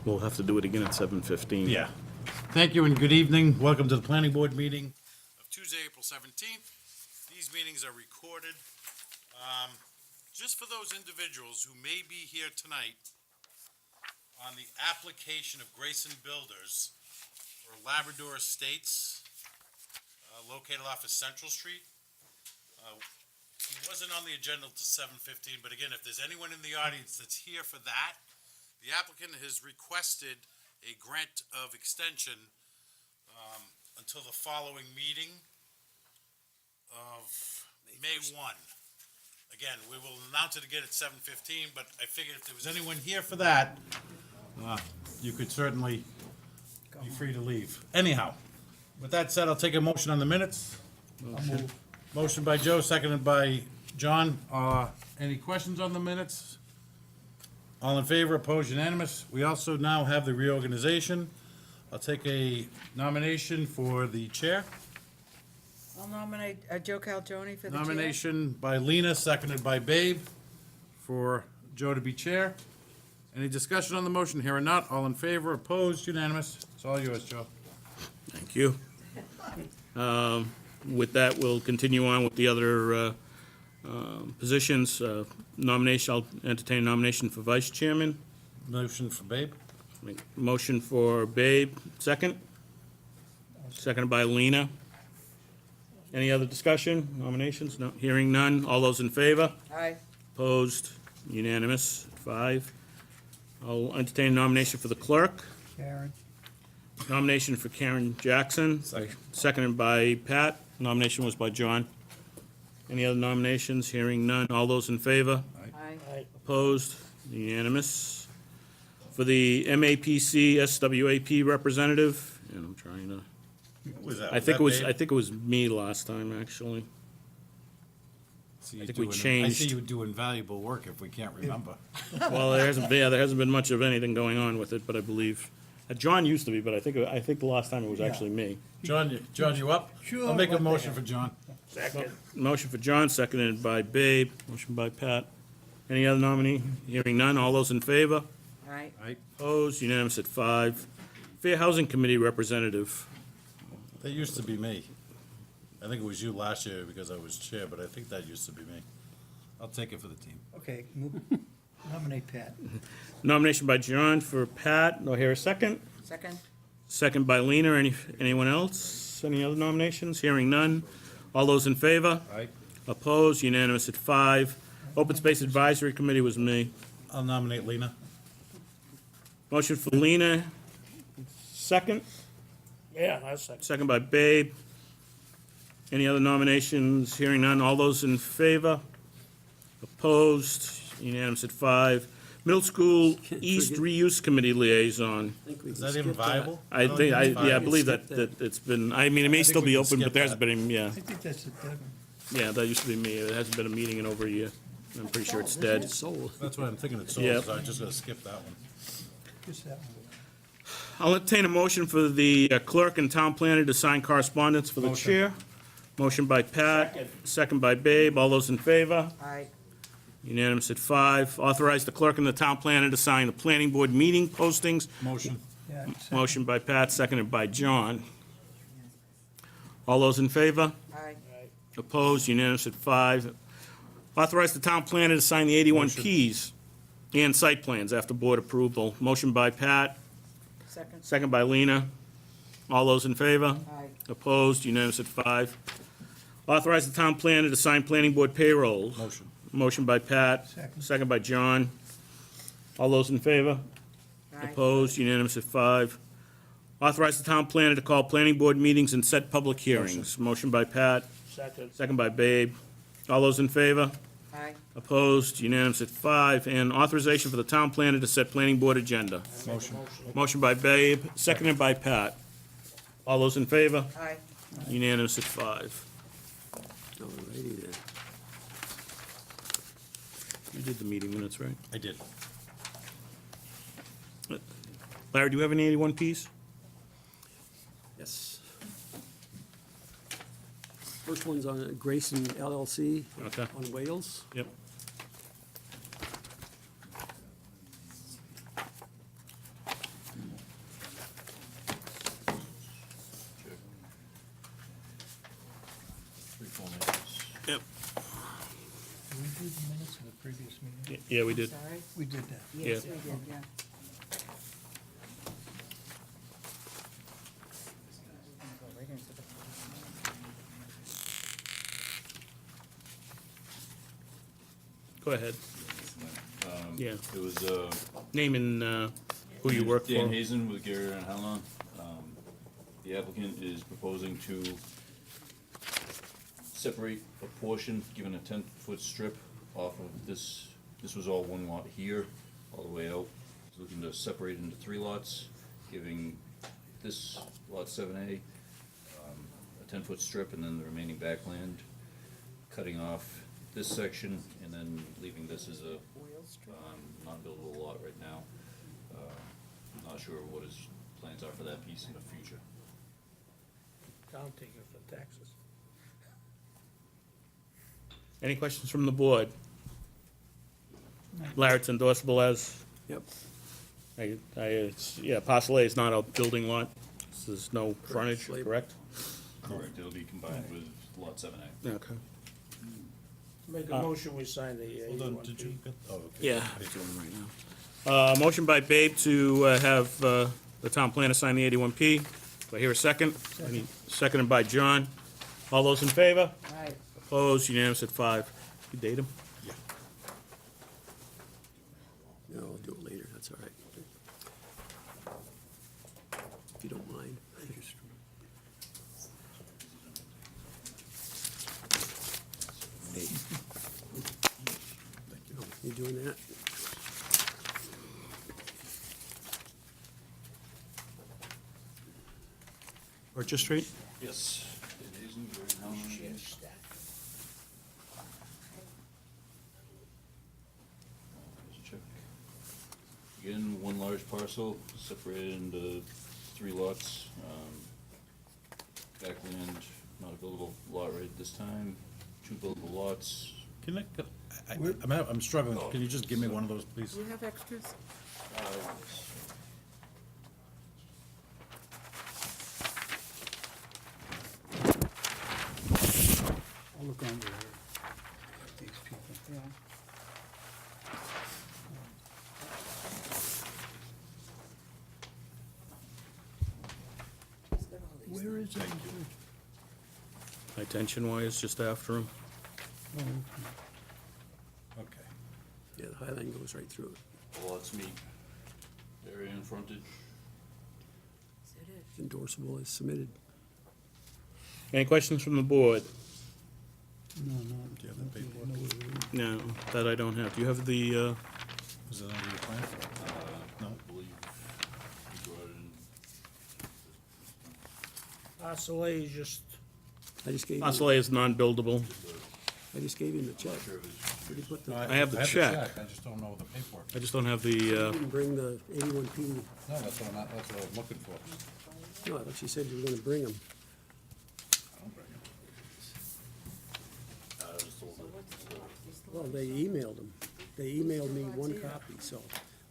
We'll have to do it again at 7:15. Yeah. Thank you and good evening. Welcome to the planning board meeting of Tuesday, April 17th. These meetings are recorded. Just for those individuals who may be here tonight on the application of Grayson Builders for Labrador Estates, located off of Central Street. He wasn't on the agenda till 7:15, but again, if there's anyone in the audience that's here for that, the applicant has requested a grant of extension until the following meeting of May 1. Again, we will announce it again at 7:15, but I figured if there was anyone here for that, you could certainly be free to leave. Anyhow, with that said, I'll take a motion on the minutes. Motion by Joe, seconded by John. Any questions on the minutes? All in favor, opposed, unanimous. We also now have the reorganization. I'll take a nomination for the chair. I'll nominate Joe Calgione for the chair. Nomination by Lena, seconded by Babe, for Joe to be chair. Any discussion on the motion? Here or not? All in favor, opposed, unanimous. It's all yours, Joe. Thank you. With that, we'll continue on with the other positions. Nomination, I'll entertain a nomination for vice chairman. Motion for Babe. Motion for Babe, second. Seconded by Lena. Any other discussion, nominations? No, hearing none. All those in favor? Aye. Opposed? Unanimous, 5. I'll entertain a nomination for the clerk. Karen. Nomination for Karen Jackson. Seconded by Pat. Nomination was by John. Any other nominations? Hearing none. All those in favor? Aye. Opposed? Unanimous. For the MAPC SWAP representative, and I'm trying to, Who was that? I think it was me last time, actually. I think we I changed. see you doing valuable work if we can't remember. Well, there hasn't been much of anything going on with it, but I believe, John used to be, but I think the last time it was actually me. John, you up? Sure, I'll make a what the motion hell. for John. Motion for John, seconded by Babe. Motion by Pat. Any other nominee? Hearing none. All those in favor? Aye. Right. Opposed? Unanimous at 5. Fair Housing Committee representative. That used to be me. I think it was you last year because I was chair, but I think that used to be me. I'll take it for the team. Okay, nominate Pat. Nomination by John for Pat. Do I hear a second? Second. Second by Lena. Anyone else? Any other nominations? Hearing none. All those in favor? Aye. Opposed? Unanimous at 5. Open Space Advisory Committee was me. I'll nominate Lena. Motion for Lena. Second. Yeah, that's second. Second by Babe. Any other nominations? Hearing none. All those in favor? Opposed? Unanimous at 5. Middle School East Reuse Committee Liaison. Is that even viable? I don't think, it's I viable. believe that it's been, I mean, it may think still we be can open, skip but there hasn't that. been, I think that's it, Devin. yeah, that used to be me. It hasn't been a meeting in over a year. I'm pretty sure it's dead. That's what I'm thinking it's sold, Yep. so I'm just gonna skip that one. Just that one. I'll entertain a motion for the clerk and town planner to sign correspondence for the Motion. chair. Motion by Pat, second by Babe. All those in favor? Aye. Unanimous at 5. Authorize the clerk and the town planner to sign the planning board meeting postings. Motion. Yeah, second. Motion by Pat, seconded by John. All those in favor? Aye. Opposed? Unanimous at 5. Authorize the town planner to sign the 81 Motion. Ps and site plans after board approval. Motion by Pat, Second. second by Lena. All those in favor? Aye. Opposed? Unanimous at 5. Authorize the town planner to sign planning board payroll. Motion. Motion by Pat, Second. second by John. All those in favor? Aye. Opposed? Unanimous at 5. Authorize the town planner to call planning board meetings and set public hearings. Motion by Pat, Second. second by Babe. All those in favor? Aye. Opposed? Unanimous at 5. And authorization for the town planner to set planning board agenda. Motion. Motion by Babe, seconded by Pat. All those in favor? Aye. Unanimous at 5. Alrighty then. You did the meeting minutes, right? I did. Larry, do you have any 81 Ps? Yes. First one's on Grayson LLC Okay. on Wales. Yep. Yep. Did we do the minutes of the previous meeting? Yeah, we did. Sorry? We did that. Yes, Yeah. we did, yeah. Go right into the- Go ahead. Yeah. It was Name and who you work Dan for. Hazen with Gary and Howland. The applicant is proposing to separate a portion, given a 10-foot strip off of this. This was all one lot here, all the way out. He's looking to separate into 3 lots, giving this lot 7A a 10-foot strip, and then the remaining backland, cutting off this section, and then leaving this as a non-buildable lot right now. Not sure what his plans are for that piece in the future. Town taking for taxes. Any questions from the board? Larry, it's endorsable as, Yep. yeah, parcel A is not a building lot. This is no frontage, Slate. correct? Correct, it'll be combined with lot 7A. Okay. Make a motion, we sign the Hold on, did you get, oh, okay. Yeah. Motion by Babe to have the town planner sign the 81P. Do I hear a second? Seconded by John. All those in favor? Right. Opposed, unanimous at 5. You date him? No, I'll do it later, that's all right. If you don't mind. Oh, you doing that? Orchard Street? Yes. Dan Hazen, Gary and Howland. Just check. Again, one large parcel separated into 3 lots. Backland, not a buildable lot right this time. 2 buildable lots. Can I'm struggling. Can you just give me one of those, please? Do you have extras? I'll look under there. These people. Yeah. Where is it? My tension wires just after him. Okay. Yeah, the Highline goes right through it. Lots meet area and frontage. Is that it? It's endorsable as submitted. Any questions from the board? No, no. Do you have the paperwork? No, that I don't have. Do you have the, Is it under your plan? No? I believe he brought it in. Parcel A is just, I just gave him, parcel A is non-buildable. I just gave him the check. Sure it was. Did he put the, No, I have the check. I just don't know the paperwork. I just don't have the, didn't bring the 81P? No, that's what I'm looking for. No, I thought you said you were gonna bring them. I don't bring it. I was told that. Well, they emailed them. They emailed me one copy, so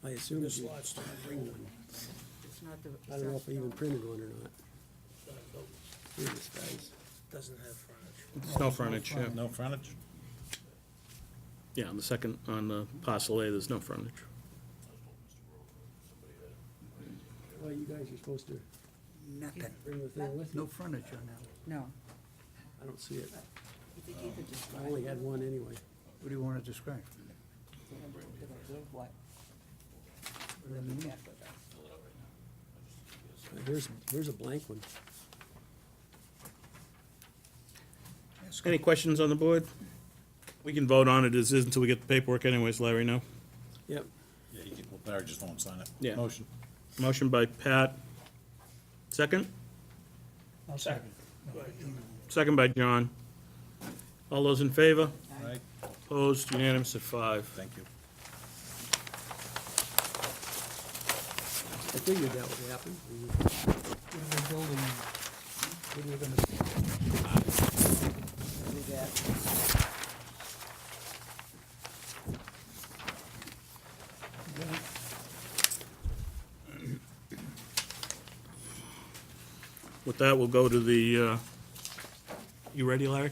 I assumed you bring one. It's not the. I don't know if I even printed one or not. Here, this guy's. doesn't have frontage. it's no frontage, yeah. No frontage? Yeah, on the second, on the parcel A, there's no frontage. Well, you guys are supposed to Nothing. bring the thing with No you. frontage on that. No. I don't see it. You think you could describe I only had one anyway. What do you want to describe? what? Here's a blank one. Any questions on the board? We can vote on it as is until we get the paperwork anyways, Larry, no? Yep. Yeah, Larry just won't sign it. Yeah. Motion. Motion by Pat. Second? I'll second. Second by John. All those in favor? Right, Opposed, unanimous at 5. thank you. I figured that would happen. What are they building? What are they gonna, Do that. With that, we'll go to the, you ready, Larry?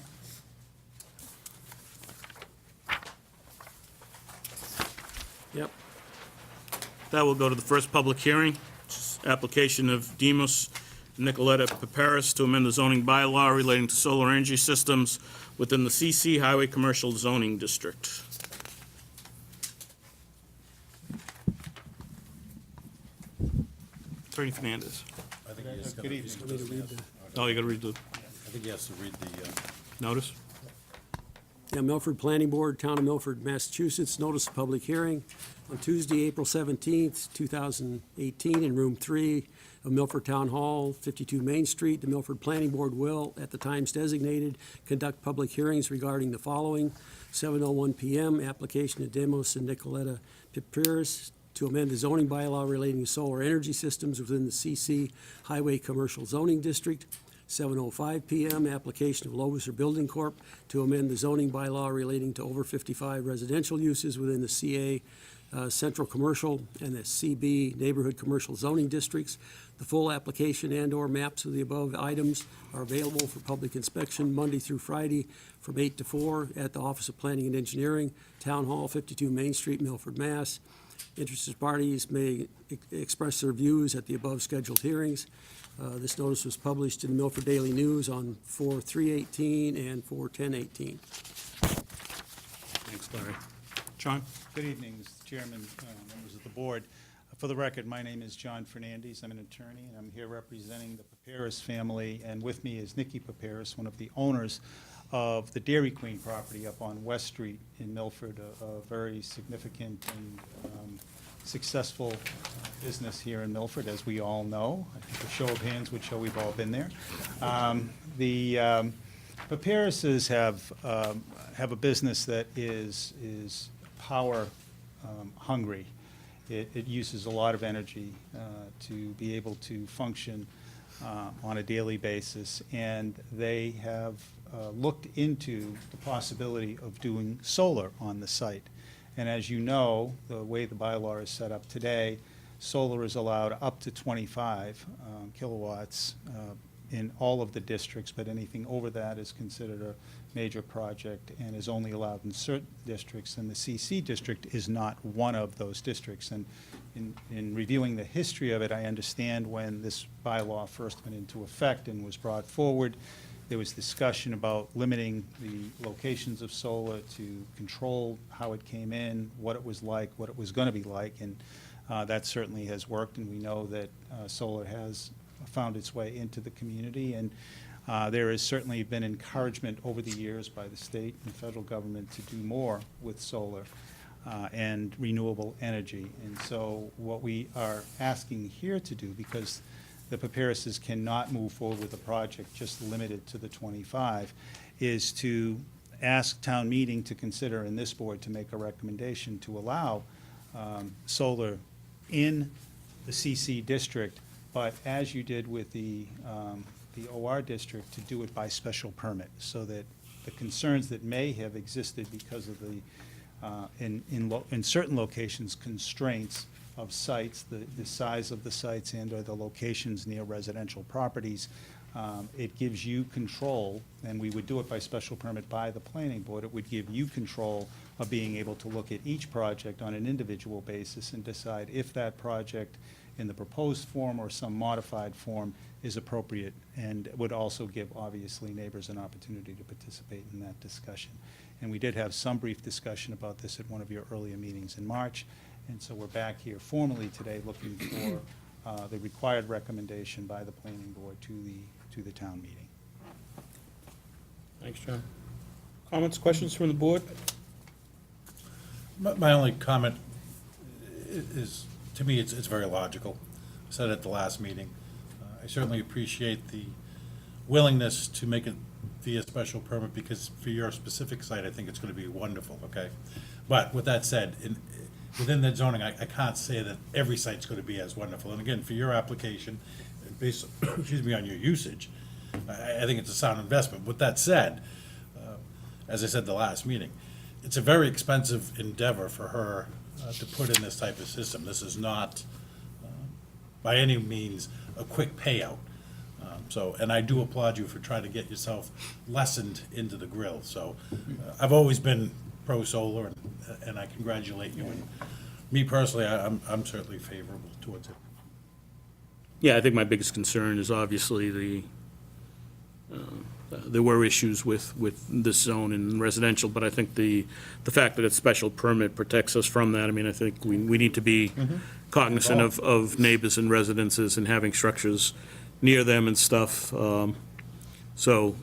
That will go to the first public hearing, which is application of Demos Nicoletta Paparis to amend the zoning bylaw relating to solar energy systems within the CC Highway Commercial Zoning District. Attorney Fernandez. I think he has Good evening. Want me to read the? Oh, you gotta read the I think he has to read the, notice? Yeah, Milford Planning Board, Town of Milford, Massachusetts, notice of public hearing on Tuesday, April 17th, 2018, in Room 3 of Milford Town Hall, 52 Main Street. The Milford Planning Board will, at the times designated, conduct public hearings regarding the following: 7:01 PM, application of Demos and Nicoletta Papiris to amend the zoning bylaw relating to solar energy systems within the CC Highway Commercial Zoning District. 7:05 PM, application of Loviser Building Corp. to amend the zoning bylaw relating to over 55 residential uses within the CA Central Commercial and the CB Neighborhood Commercial Zoning Districts. The full application and/or maps of the above items are available for public inspection Monday through Friday from 8 to 4 at the Office of Planning and Engineering, Town Hall, 52 Main Street, Milford, Mass. Interested parties may express their views at the above scheduled hearings. This notice was published in the Milford Daily News on 4/3/18 and 4/10/18. Thanks, Larry. John? Good evening, Mr. Chairman, members of the board. For the record, my name is John Fernandez. I'm an attorney, and I'm here representing the Paparis family, and with me is Nikki Paparis, one of the owners of the Dairy Queen property up on West Street in Milford, a very significant and successful business here in Milford, as we all know. I think a show of hands would show we've all been there. The Paparises have a business that is power hungry. It uses a lot of energy to be able to function on a daily basis, and they have looked into the possibility of doing solar on the site. And as you know, the way the bylaw is set up today, solar is allowed up to 25 kilowatts in all of the districts, but anything over that is considered a major project and is only allowed in certain districts, and the CC district is not one of those districts. And in reviewing the history of it, I understand when this bylaw first went into effect and was brought forward, there was discussion about limiting the locations of solar to control how it came in, what it was like, what it was going to be like, and that certainly has worked, and we know that solar has found its way into the community, and there has certainly been encouragement over the years by the state and federal government to do more with solar and renewable energy. And so what we are asking here to do, because the Paparises cannot move forward with a project just limited to the 25, is to ask town meeting to consider, and this board to make a recommendation to allow solar in the CC district, but as you did with the OR district, to do it by special permit, so that the concerns that may have existed because of the, in certain locations, constraints of sites, the size of the sites and/or the locations near residential properties, it gives you control, and we would do it by special permit by the planning board. It would give you control of being able to look at each project on an individual basis and decide if that project in the proposed form or some modified form is appropriate, and would also give, obviously, neighbors an opportunity to participate in that discussion. And we did have some brief discussion about this at one of your earlier meetings in March, and so we're back here formally today looking for the required recommendation by the planning board to the town meeting. Thanks, John. Comments, questions from the board? my only comment is, to me, it's very logical. I said it at the last meeting. I certainly appreciate the willingness to make it via special permit, because for your specific site, I think it's going to be wonderful, okay? But with that said, within that zoning, I can't say that every site's going to be as wonderful. And again, for your application, based, excuse me, on your usage, I think it's a sound investment. With that said, as I said the last meeting, it's a very expensive endeavor for her to put in this type of system. This is not, by any means, a quick payout. So, and I do applaud you for trying to get yourself lessened into the grill. So, I've always been pro-solar, and I congratulate you. And Me personally, I'm certainly favorable towards it. Yeah, I think my biggest concern is obviously there were issues with this zone in residential, but I think the fact that it's special permit protects us from that. I mean, I think we need to be cognizant of neighbors and residences and having structures near them and stuff. So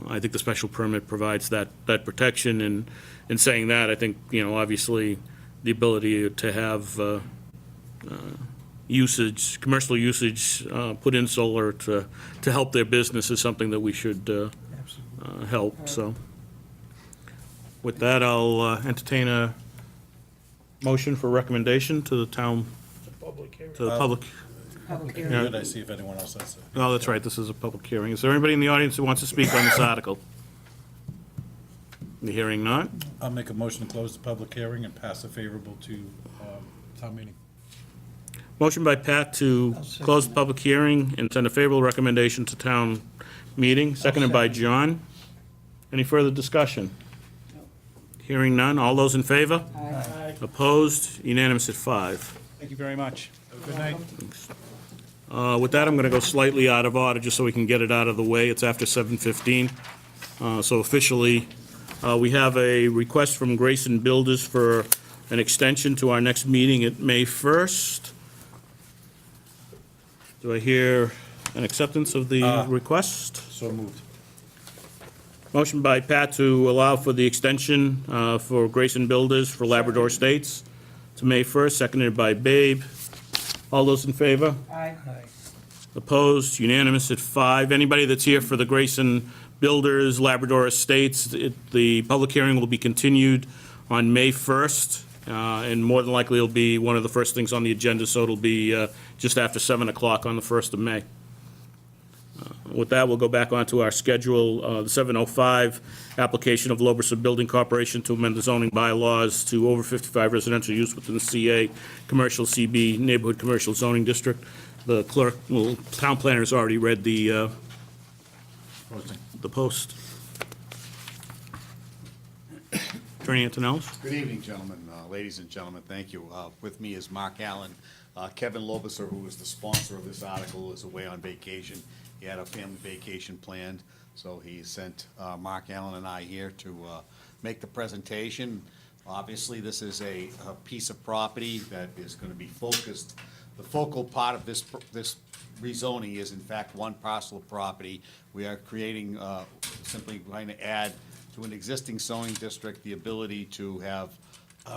I think the special permit provides that protection, and in saying that, I think, obviously, the ability to have usage, commercial usage, put in solar to help their business is something that we should help, so. With that, I'll entertain a motion for recommendation to the town, to the public. Public Good, hearing. I see if anyone else has it. Oh, that's right, this is a public hearing. Is there anybody in the audience who wants to speak on this article? The hearing not? I'll make a motion to close the public hearing and pass it favorable to town meeting. Motion by Pat to close the public hearing and send a favorable recommendation to town meeting, seconded by John. Any further discussion? Hearing none, all those in favor? Aye. Opposed? Unanimous at 5. Thank you very much. Good night. With that, I'm going to go slightly out of order, just so we can get it out of the way. It's after 7:15. So officially, we have a request from Grayson Builders for an extension to our next meeting at May 1st. Do I hear an acceptance of the request? So moved. Motion by Pat to allow for the extension for Grayson Builders for Labrador Estates to May 1st, seconded by Babe. All those in favor? Aye. Opposed? Unanimous at 5. Anybody that's here for the Grayson Builders, Labrador Estates, the public hearing will be continued on May 1st, and more than likely it'll be one of the first things on the agenda, so it'll be just after 7 o'clock on the 1st of May. With that, we'll go back onto our schedule. The 7:05, application of Loberson Building Corporation to amend the zoning bylaws to over 55 residential use within the CA, Commercial CB, Neighborhood Commercial Zoning District. The clerk, town planner has already read the Posting. post. Attorney Antonellis? Good evening, gentlemen, ladies and gentlemen, thank you. With me is Mark Allen. Kevin Lobeser, who is the sponsor of this article, is away on vacation. He had a family vacation planned, so he sent Mark Allen and I here to make the presentation. Obviously, this is a piece of property that is going to be focused. The focal part of this rezoning is in fact one parcel of property. We are creating, simply going to add to an existing zoning district the ability to have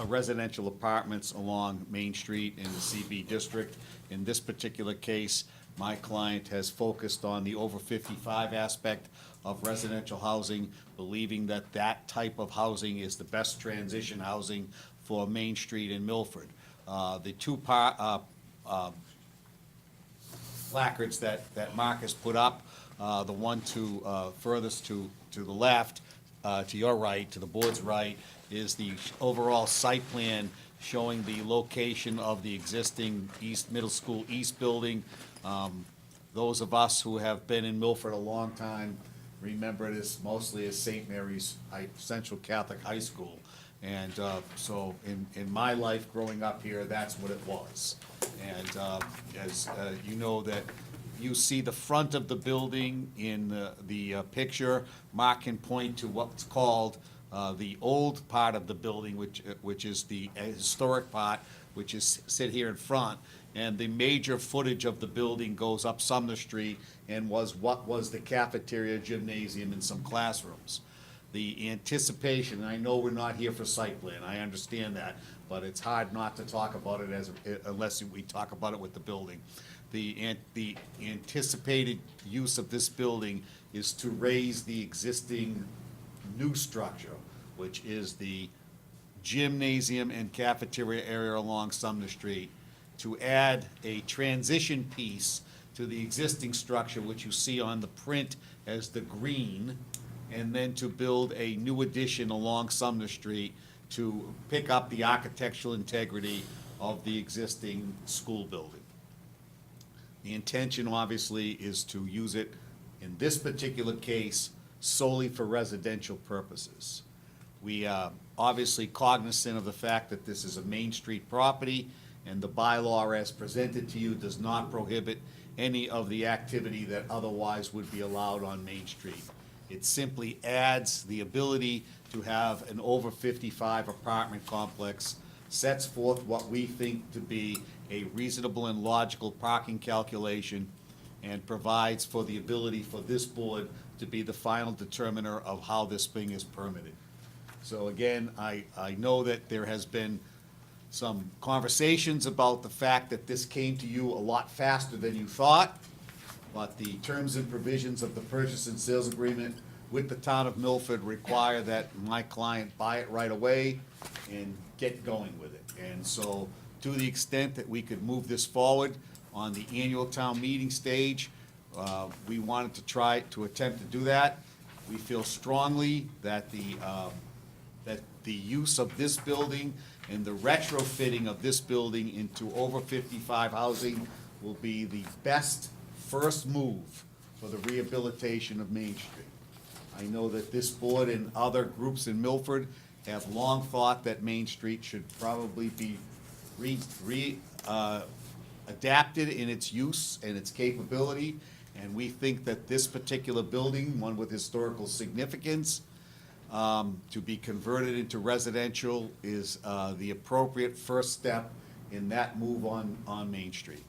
residential apartments along Main Street in the CB district. In this particular case, my client has focused on the over 55 aspect of residential housing, believing that that type of housing is the best transition housing for Main Street in Milford. The two placards that Mark has put up, the one furthest to the left, to your right, to the board's right, is the overall site plan showing the location of the existing Middle School East building. Those of us who have been in Milford a long time remember it mostly as St. Mary's Central Catholic High School. And so in my life growing up here, that's what it was. And as you know, that you see the front of the building in the picture. Mark can point to what's called the old part of the building, which is the historic part, which is sit here in front. And the major footage of the building goes up Sumner Street and was what was the cafeteria, gymnasium, and some classrooms. The anticipation, and I know we're not here for site plan, I understand that, but it's hard not to talk about it unless we talk about it with the building. The anticipated use of this building is to raise the existing new structure, which is the gymnasium and cafeteria area along Sumner Street, to add a transition piece to the existing structure, which you see on the print as the green, and then to build a new addition along Sumner Street to pick up the architectural integrity of the existing school building. The intention, obviously, is to use it, in this particular case, solely for residential purposes. We are obviously cognizant of the fact that this is a Main Street property, and the bylaw as presented to you does not prohibit any of the activity that otherwise would be allowed on Main Street. It simply adds the ability to have an over 55 apartment complex, sets forth what we think to be a reasonable and logical parking calculation, and provides for the ability for this board to be the final determiner of how this thing is permitted. So again, I know that there has been some conversations about the fact that this came to you a lot faster than you thought, but the terms and provisions of the purchase and sales agreement with the town of Milford require that my client buy it right away and get going with it. And so, to the extent that we could move this forward on the annual town meeting stage, we wanted to try to attempt to do that. We feel strongly that the use of this building and the retrofitting of this building into over 55 housing will be the best first move for the rehabilitation of Main Street. I know that this board and other groups in Milford have long thought that Main Street should probably be adapted in its use and its capability, and we think that this particular building, one with historical significance, to be converted into residential is the appropriate first step in that move on Main Street.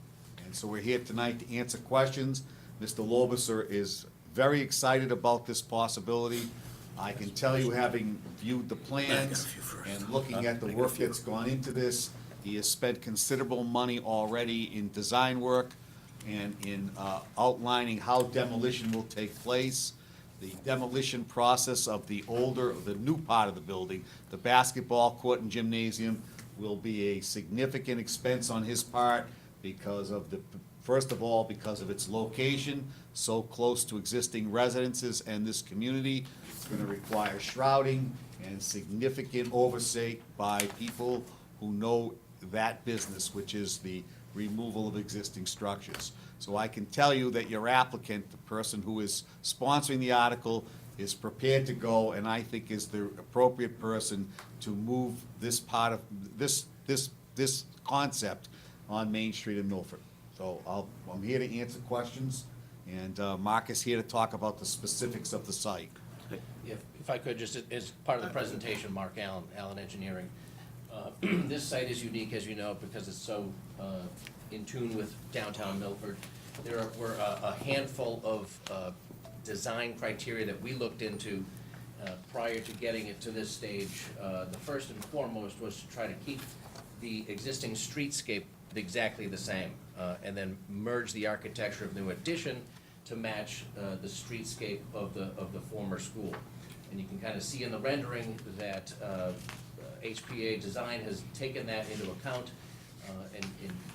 And so we're here tonight to answer questions. Mr. Lobuser is very excited about this possibility. I can tell you, having viewed the plans and looking at the work that's gone into this, he has spent considerable money already in design work and in outlining how demolition will take place. The demolition process of the new part of the building, the basketball court and gymnasium, will be a significant expense on his part because of first of all, because of its location, so close to existing residences and this community. It's gonna require shrouding and significant oversight by people who know that business, which is the removal of existing structures. So I can tell you that your applicant, the person who is sponsoring the article, is prepared to go, and I think is the appropriate person to move this part of, this concept on Main Street in Milford. So I'm here to answer questions, and Mark is here to talk about the specifics of the site. If I could, just as part of the presentation, Mark Allen Engineering. This site is unique, as you know, because it's so in tune with downtown Milford. There were a handful of design criteria that we looked into prior to getting it to this stage. The first and foremost was to try to keep the existing streetscape exactly the same, and then merge the architecture of the new addition to match the streetscape of the former school. And you can kind of see in the rendering that HPA Design has taken that into account and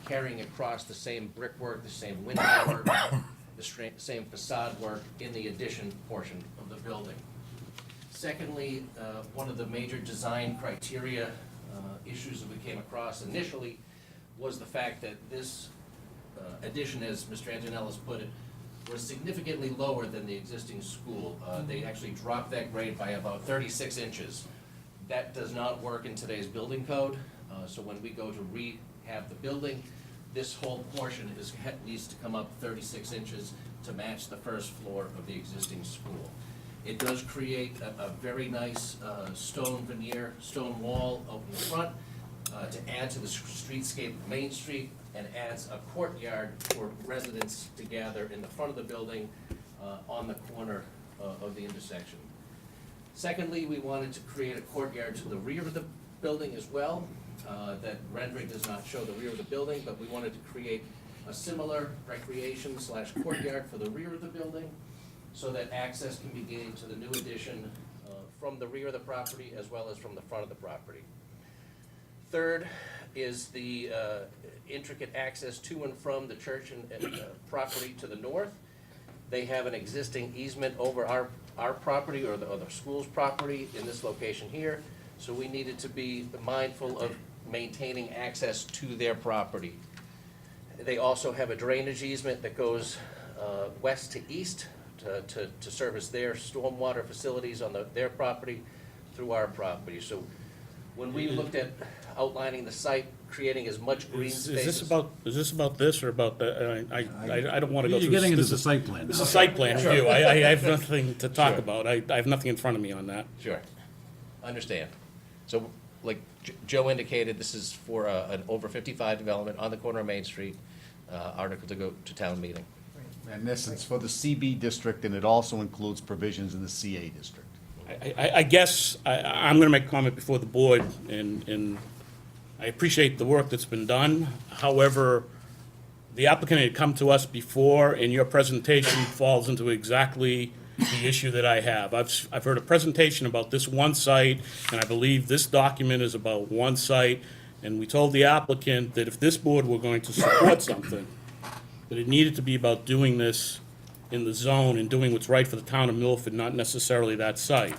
carrying across the same brickwork, the same window work, the same facade work in the addition portion of the building. Secondly, one of the major design criteria issues that we came across initially was the fact that this addition, as Mr. Antonellis put it, was significantly lower than the existing school. They actually dropped that grade by about 36 inches. That does not work in today's building code, so when we go to rehab the building, this whole portion needs to come up 36 inches to match the first floor of the existing school. It does create a very nice stone veneer, stone wall out in the front to add to the streetscape of Main Street, and adds a courtyard for residents to gather in the front of the building on the corner of the intersection. Secondly, we wanted to create a courtyard to the rear of the building as well. That rendering does not show the rear of the building, but we wanted to create a similar recreation / courtyard for the rear of the building so that access can be gained to the new addition from the rear of the property as well as from the front of the property. Third is the intricate access to and from the church and property to the north. They have an existing easement over our property or the school's property in this location here, so we needed to be mindful of maintaining access to their property. They also have a drainage easement that goes west to east to service their stormwater facilities on their property, through our property. So when we looked at outlining the site, creating as much green Is space. this about this or about the, I don't wanna go through. You're getting into this the is- site plan. This is a site plan review. I have nothing to talk Sure. about. I have nothing in front of me on that. Sure, understand. So, like Joe indicated, this is for an over 55 development on the corner of Main Street, article to go to town meeting. In essence, for the CB district, and it also includes provisions in the CA district. I guess I'm gonna make a comment before the board, and I appreciate the work that's been done. However, the applicant had come to us before, and your presentation falls into exactly the issue that I have. I've heard a presentation about this one site, and I believe this document is about one site, and we told the applicant that if this board were going to support something, that it needed to be about doing this in the zone and doing what's right for the town of Milford, not necessarily that site.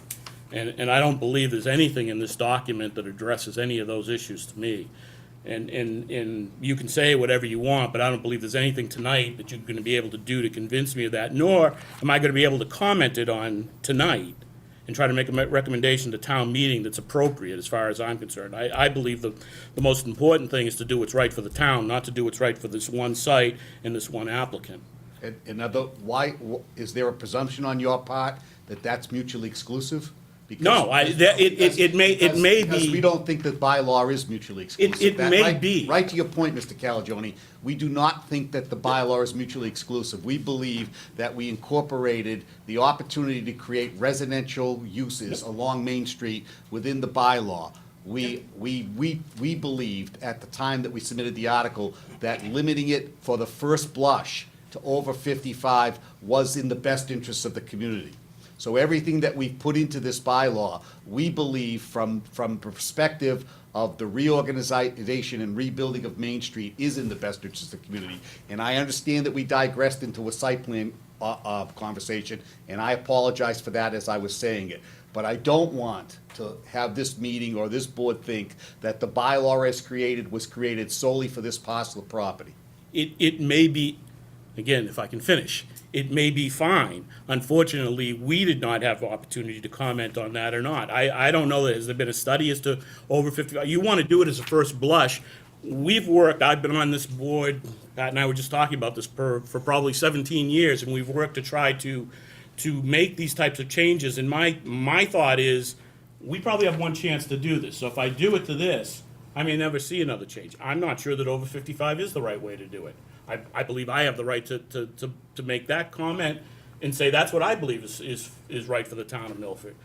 And I don't believe there's anything in this document that addresses any of those issues to me. And you can say whatever you want, but I don't believe there's anything tonight that you're gonna be able to do to convince me of that, nor am I gonna be able to comment it on tonight and try to make a recommendation to town meeting that's appropriate as far as I'm concerned. I believe the most important thing is to do what's right for the town, not to do what's right for this one site and this one applicant. And is there a presumption on your part that that's mutually exclusive? Because- No, it may Because we be, don't think that bylaw is mutually exclusive. it That may right- be. Right to your point, Mr. Calagione, we do not think that the bylaw is mutually exclusive. We believe that we incorporated the opportunity to create residential uses along Main Street within the bylaw. We believed at the time that we submitted the article that limiting it for the first blush to over 55 was in the best interests of the community. So everything that we've put into this bylaw, we believe from perspective of the reorganization and rebuilding of Main Street is in the best interest of the community. And I understand that we digressed into a site plan conversation, and I apologize for that as I was saying it. But I don't want to have this meeting or this board think that the bylaw as created was created solely for this parcel of property. it may be, again, if I can finish, it may be fine. Unfortunately, we did not have the opportunity to comment on that or not. I don't know, has there been a study as to over 50, you want to do it as a first blush. We've worked, I've been on this board, Pat and I were just talking about this for probably 17 years, and we've worked to try to make these types of changes. And my thought is, we probably have one chance to do this. So if I do it to this, I may never see another change. I'm not sure that over 55 is the right way to do it. I believe I have the right to make that comment and say that's what I believe is right for the town of Milford.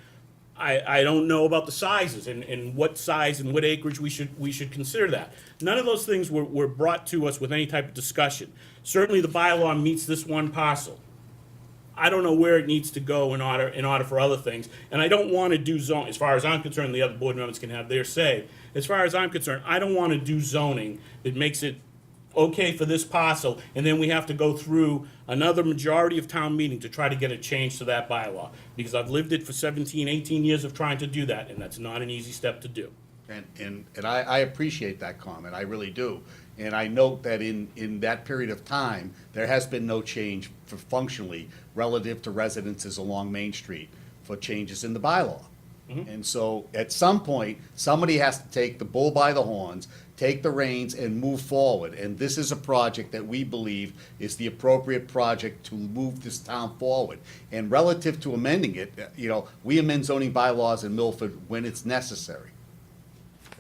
I don't know about the sizes and what size and what acreage we should consider that. None of those things were brought to us with any type of discussion. Certainly, the bylaw meets this one parcel. I don't know where it needs to go in order for other things, and I don't want to do zone, as far as I'm concerned, the other board members can have their say. As far as I'm concerned, I don't want to do zoning that makes it okay for this parcel, and then we have to go through another majority of town meeting to try to get a change to that bylaw. Because I've lived it for 17, 18 years of trying to do that, and that's not an easy step to do. And I appreciate that comment, I really do. And I note that in that period of time, there has been no change functionally relative to residences along Main Street for changes in the bylaw. And so, at some point, somebody has to take the bull by the horns, take the reins, and move forward. And this is a project that we believe is the appropriate project to move this town forward. And relative to amending it, we amend zoning bylaws in Milford when it's necessary.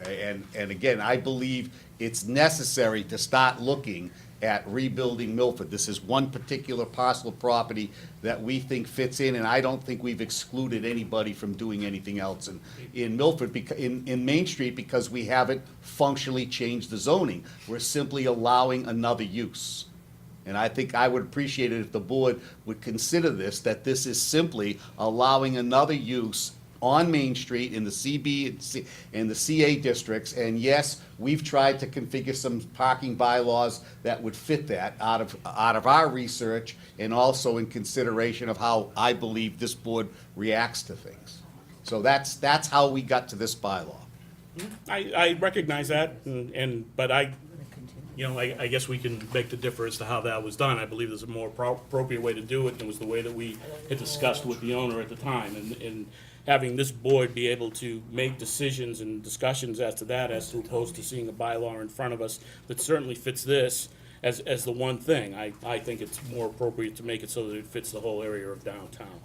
Okay, and again, I believe it's necessary to start looking at rebuilding Milford. This is one particular parcel of property that we think fits in, and I don't think we've excluded anybody from doing anything else in Milford, in Main Street, because we haven't functionally changed the zoning. We're simply allowing another use. And I think I would appreciate it if the board would consider this, that this is simply allowing another use on Main Street in the CB and the CA districts. And yes, we've tried to configure some parking bylaws that would fit that out of our research, and also in consideration of how I believe this board reacts to things. So that's how we got to this bylaw. I recognize that, but I guess we can beg to differ as to how that was done. I believe there's a more appropriate way to do it, and it was the way that we had discussed with the owner at the time. And having this board be able to make decisions and discussions as to that, as opposed to seeing a bylaw in front of us that certainly fits this as the one thing. I think it's more appropriate to make it so that it fits the whole area of downtown.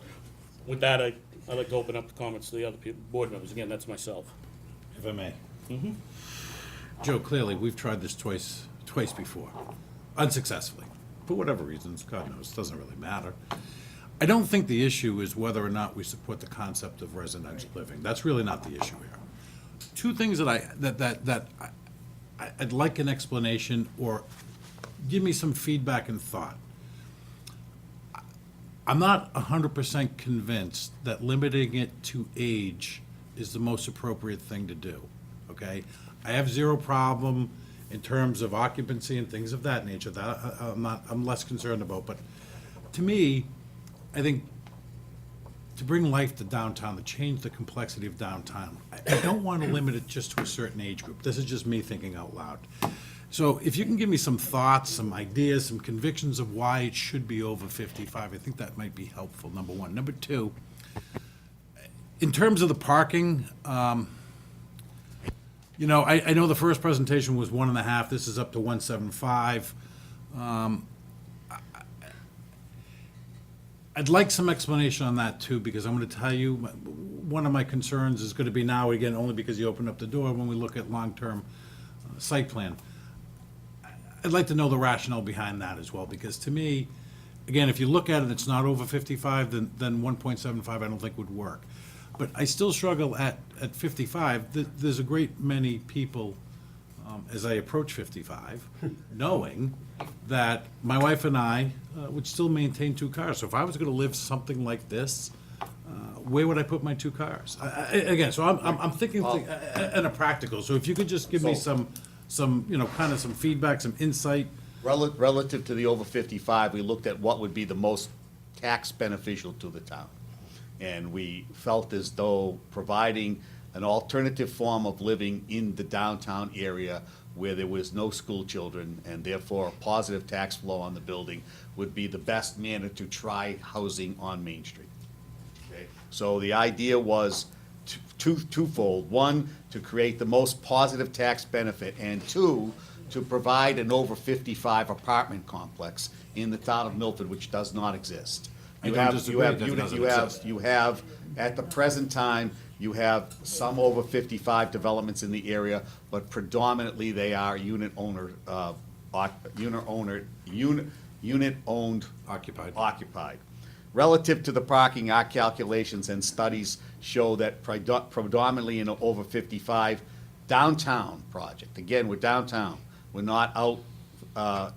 With that, I'd like to open up the comments to the other people, board members. Again, that's myself. If I may. Joe, clearly, we've tried this twice before, unsuccessfully, for whatever reasons, God knows, doesn't really matter. I don't think the issue is whether or not we support the concept of residential living. That's really not the issue here. Two things that I'd like an explanation or give me some feedback and thought. I'm not 100% convinced that limiting it to age is the most appropriate thing to do, okay? I have zero problem in terms of occupancy and things of that nature, that I'm less concerned about, but to me, I think to bring life to downtown, to change the complexity of downtown, I don't want to limit it just to a certain age group. This is just me thinking out loud. So if you can give me some thoughts, some ideas, some convictions of why it should be over 55, I think that might be helpful, number one. Number two, in terms of the parking, you know, I know the first presentation was 1.5, this is up to 1.75. I'd like some explanation on that too, because I'm gonna tell you, one of my concerns is gonna be now, again, only because you opened up the door, when we look at long-term site plan. I'd like to know the rationale behind that as well, because to me, again, if you look at it, it's not over 55, then 1.75 I don't think would work. But I still struggle at 55, there's a great many people, as I approach 55, knowing that my wife and I would still maintain 2 cars. So if I was gonna live something like this, where would I put my 2 cars? Again, so I'm thinking in a practical, so if you could just give me some, you know, kind of some feedback, some insight. Relative to the over 55, we looked at what would be the most tax beneficial to the town. And we felt as though providing an alternative form of living in the downtown area where there was no school children and therefore a positive tax flow on the building would be the best manner to try housing on Main Street. Okay? So the idea was twofold. One, to create the most positive tax benefit, and two, to provide an over 55 apartment complex in the town of Milford, which does not exist. I don't disagree that it doesn't exist. You have, at the present time, you have some over 55 developments in the area, but predominantly they are unit-owned, occupied. Relative to the parking, our calculations and studies show that predominantly in an over 55 downtown project, again, we're downtown, we're not out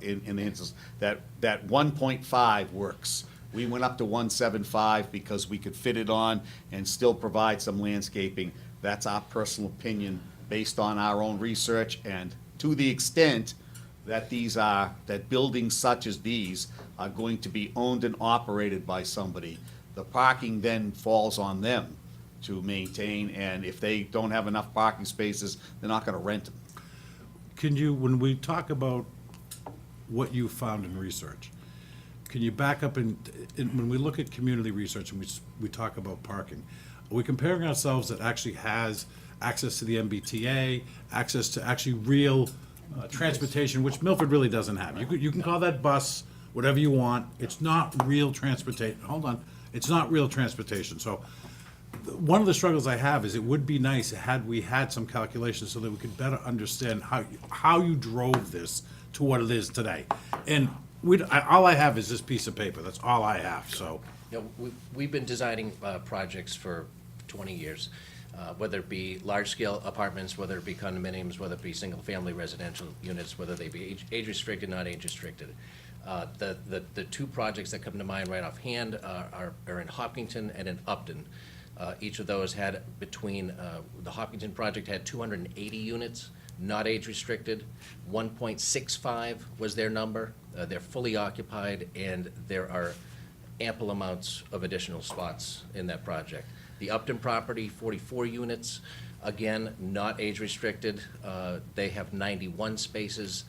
in the instance, that 1.5 works. We went up to 1.75 because we could fit it on and still provide some landscaping. That's our personal opinion based on our own research, and to the extent that that buildings such as these are going to be owned and operated by somebody, the parking then falls on them to maintain, and if they don't have enough parking spaces, they're not gonna rent them. Can you, when we talk about what you found in research, can you back up and when we look at community research and we talk about parking, are we comparing ourselves that actually has access to the MBTA, access to actually real transportation, which Milford really doesn't have? You can call that bus whatever you want. It's not real transportation. Hold on. It's not real transportation. So one of the struggles I have is it would be nice had we had some calculations so that we could better understand how you drove this to what it is today. And all I have is this piece of paper. That's all I have, so. You know, we've been designing projects for 20 years, whether it be large-scale apartments, whether it be condominiums, whether it be single-family residential units, whether they be age-restricted, not age-restricted. The 2 projects that come to mind right offhand are in Hopkinton and in Upton. Each of those had the Hopkinton project had 280 units, not age-restricted. 1.65 was their number. They're fully occupied, and there are ample amounts of additional spots in that project. The Upton property, 44 units, again, not age-restricted. They have 91 spaces.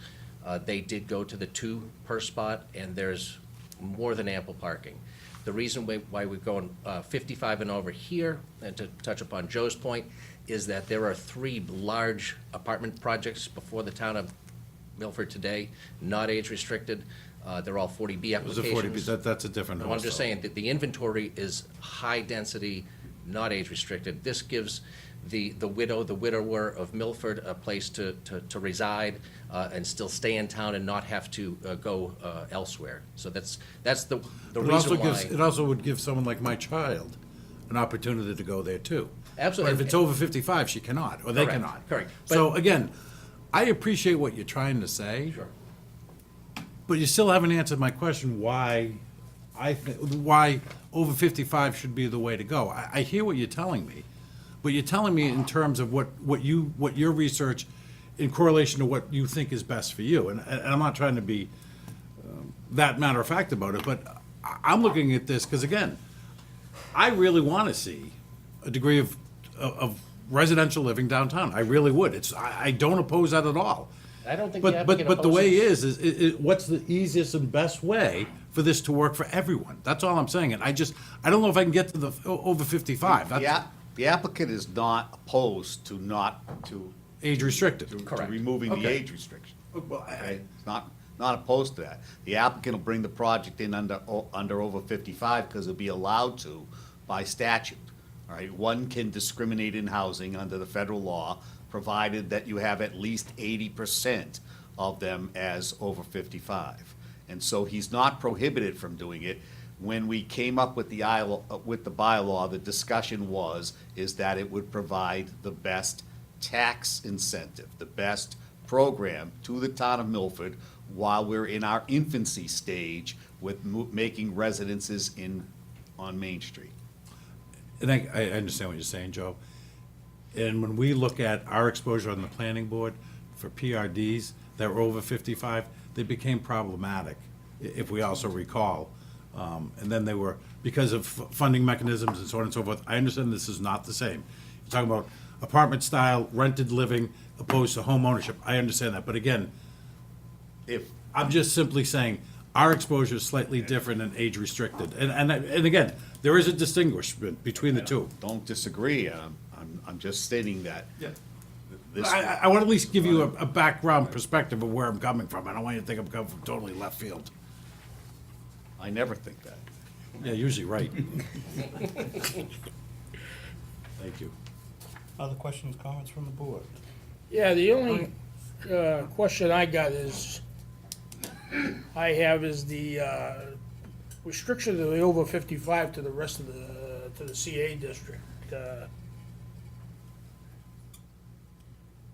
They did go to the 2 per spot, and there's more than ample parking. The reason why we're going 55 and over here, and to touch upon Joe's point, is that there are 3 large apartment projects before the town of Milford today, not age-restricted. They're all 40B It was a applications. 40, that's a different. No, I'm just also. saying that the inventory is high density, not age restricted. This gives the widow, the widower of Milford a place to reside and still stay in town and not have to go elsewhere. So that's the But it also reason gives, why. it also would give someone like my child an opportunity to go there too. Absolutely. But if it's over 55, she cannot, or they Correct, cannot. correct. So again, I appreciate what you're trying to say. Sure. But you still haven't answered my question, why why over 55 should be the way to go. I hear what you're telling me, but you're telling me in terms of what your research in correlation to what you think is best for you. And I'm not trying to be that matter of fact about it, but I'm looking at this, because again, I really want to see a degree of residential living downtown. I really would. I don't oppose that at all. I don't think the But applicant the way opposes- is what's the easiest and best way for this to work for everyone? That's all I'm saying. And I don't know if I can get to the over 55. That's The applicant is not opposed to age restricted. Correct. removing the Okay. age restriction. Well, Okay, it's not opposed to that. The applicant will bring the project in under over 55 because it'll be allowed to by statute. All right, one can discriminate in housing under the federal law, provided that you have at least 80% of them as over 55. And so he's not prohibited from doing it. When we came up with the bylaw, the discussion is that it would provide the best tax incentive, the best program to the town of Milford while we're in our infancy stage with making residences on Main Street. And I understand what you're saying, Joe. And when we look at our exposure on the planning board for PRDs that were over 55, they became problematic, if we also recall. And then they were, because of funding mechanisms and so on and so forth, I understand this is not the same. You're talking about apartment style, rented living, opposed to home ownership. I understand that, but again, I'm just simply saying, our exposure is slightly different and age restricted. And again, there is a distinguishment between the two. Don't disagree. I'm just stating that. This, I want to at least give you a background perspective of where I'm coming from. I don't want you to think I'm coming from totally left field. I never think that. Yeah, usually right. Thank you. Other questions, comments from the board? Yeah, the only question I got is, is the restriction of the over 55 to the rest of to the CA district.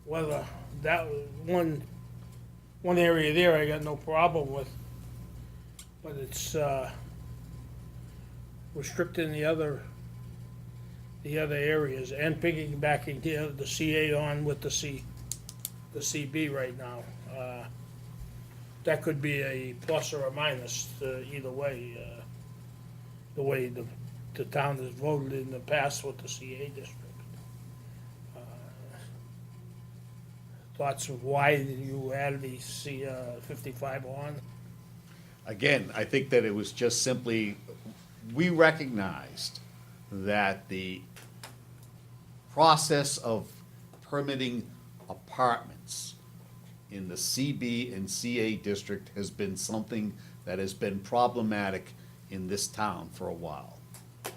Whether that one area there I got no problem with, but it's restricting the other areas and piggybacking the CA on with the CB right now. That could be a plus or a minus either way, the way the town has voted in the past with the CA district. Thoughts of why you added the 55 on? Again, I think that it was just simply, we recognized that the process of permitting apartments in the CB and CA district has been something that has been problematic in this town for a while.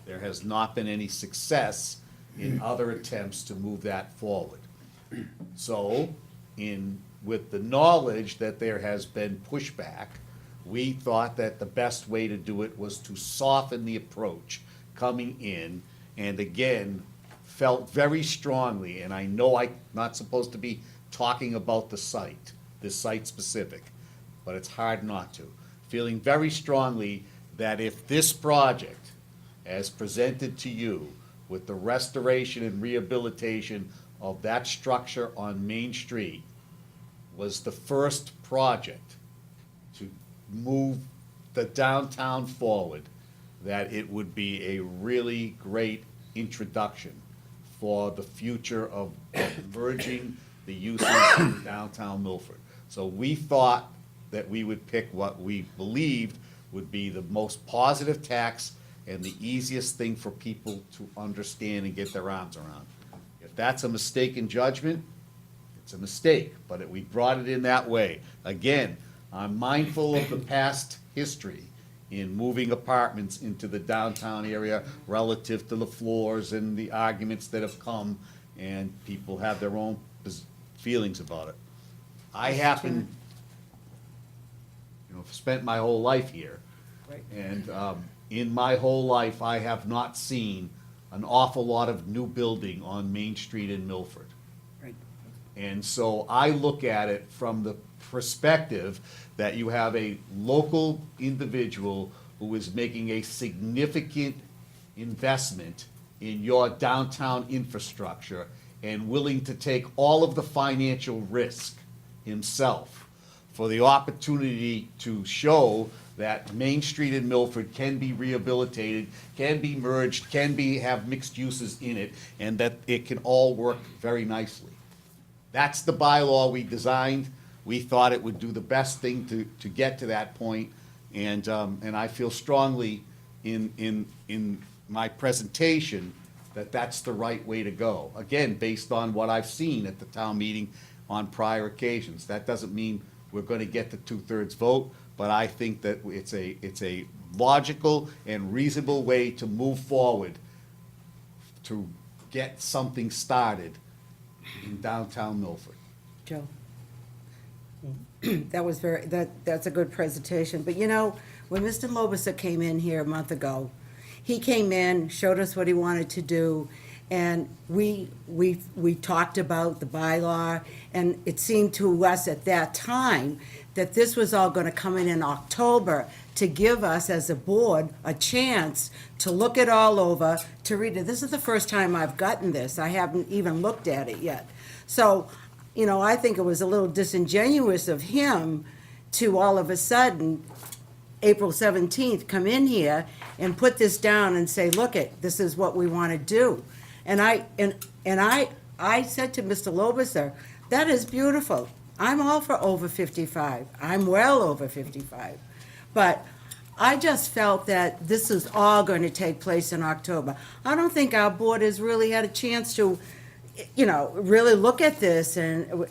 There has not been any success in other attempts to move that forward. So, with the knowledge that there has been pushback, we thought that the best way to do it was to soften the approach coming in, and again, felt very strongly, and I know I'm not supposed to be talking about this site specific, but it's hard not to. Feeling very strongly that if this project, as presented to you, with the restoration and rehabilitation of that structure on Main Street, was the first project to move the downtown forward, that it would be a really great introduction for the future of merging the uses in downtown Milford. So we thought that we would pick what we believed would be the most positive tax and the easiest thing for people to understand and get their arms around. If that's a mistaken judgment, it's a mistake, but we brought it in that way. Again, I'm mindful of the past history in moving apartments into the downtown area relative to the floors and the arguments that have come, and people have their own feelings about it. I happen, spent my whole life here. Right. And in my whole life, I have not seen an awful lot of new building on Main Street in Milford. Right. And so I look at it from the perspective that you have a local individual who is making a significant investment in your downtown infrastructure and willing to take all of the financial risk himself for the opportunity to show that Main Street in Milford can be rehabilitated, can be merged, have mixed uses in it, and that it can all work very nicely. That's the bylaw we designed. We thought it would do the best thing to get to that point, and I feel strongly in my presentation that that's the right way to go. Again, based on what I've seen at the town meeting on prior occasions. That doesn't mean we're gonna get the 2/3 vote, but I think that it's a logical and reasonable way to move forward to get something started in downtown Milford. Joe? That was that's a good presentation, but when Mr. Lobuser came in here a month ago, he came in, showed us what he wanted to do, and we talked about the bylaw, and it seemed to us at that time that this was all gonna come in October to give us as a board a chance to look it all over, to read it. This is the first time I've gotten this. I haven't even looked at it yet. So, I think it was a little disingenuous of him to all of a sudden, April 17th, come in here and put this down and say, look this is what we want to do. And I said to Mr. Lobuser, that is beautiful. I'm all for over 55. I'm well over 55. But I just felt that this is all going to take place in October. I don't think our board has really had a chance to, really look at this and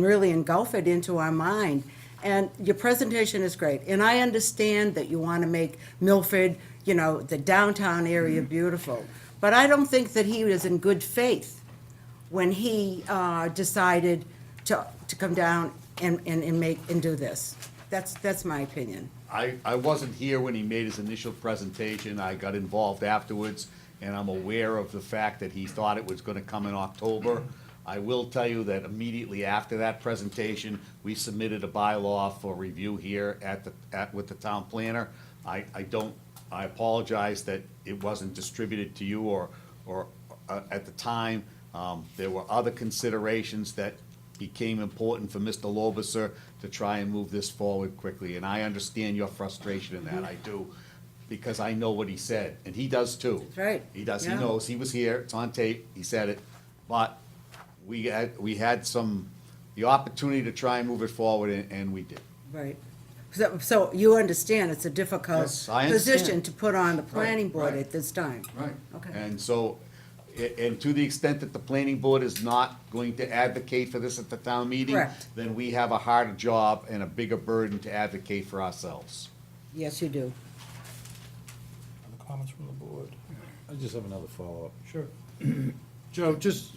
really engulf it into our mind. And your presentation is great. And I understand that you want to make Milford, the downtown area beautiful. But I don't think that he was in good faith when he decided to come down and do this. That's my opinion. I wasn't here when he made his initial presentation. I got involved afterwards, and I'm aware of the fact that he thought it was gonna come in October. I will tell you that immediately after that presentation, we submitted a bylaw for review here with the town planner. I apologize that it wasn't distributed to you or at the time. There were other considerations that became important for Mr. Lobuser to try and move this forward quickly, and I understand your frustration in that, I do, because I know what he said, and he does too. That's right. He does, he Yeah. knows, he was here, it's on tape, he said it, but we had the opportunity to try and move it forward, and we did. Right. So you understand it's a difficult Yes, I understand. position to put on the planning board right. at this time. Right. Okay. And so, and to the extent that the planning board is not going to advocate for this at the town meeting, Correct. then we have a harder job and a bigger burden to advocate for ourselves. Yes, you do. Other comments from the board? I just have another follow-up. Sure. Joe, just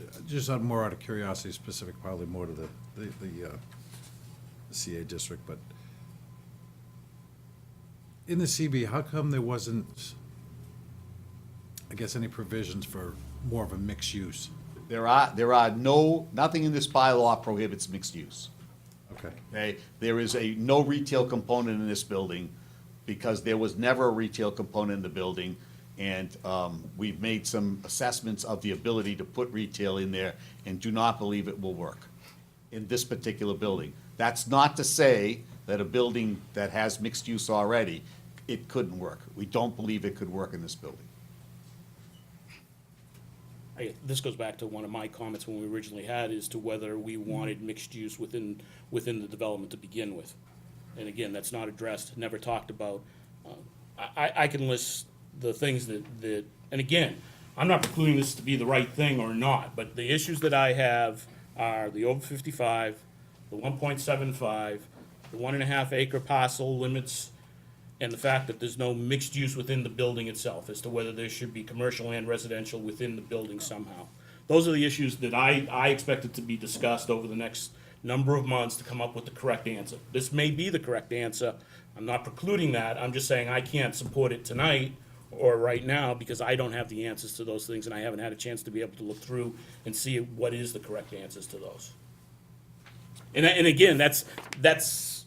more out of curiosity, specific, probably more to the CA district, but in the CB, how come there wasn't, I guess, any provisions for more of a mixed use? There are nothing in this bylaw prohibits mixed use. Okay. Okay, there is no retail component in this building, because there was never a retail component in the building, and we've made some assessments of the ability to put retail in there, and do not believe it will work in this particular building. That's not to say that a building that has mixed use already, it couldn't work. We don't believe it could work in this building. This goes back to one of my comments when we originally had, as to whether we wanted mixed use within the development to begin with. And again, that's not addressed, never talked about. I can list the things that, and again, I'm not precluding this to be the right thing or not, but the issues that I have are the over 55, the 1.75, the 1.5 acre parcel limits, and the fact that there's no mixed use within the building itself, as to whether there should be commercial and residential within the building somehow. Those are the issues that I expected to be discussed over the next number of months to come up with the correct answer. This may be the correct answer. I'm not precluding that. I'm just saying I can't support it tonight or right now because I don't have the answers to those things and I haven't had a chance to be able to look through and see what is the correct answers to those. And again, that's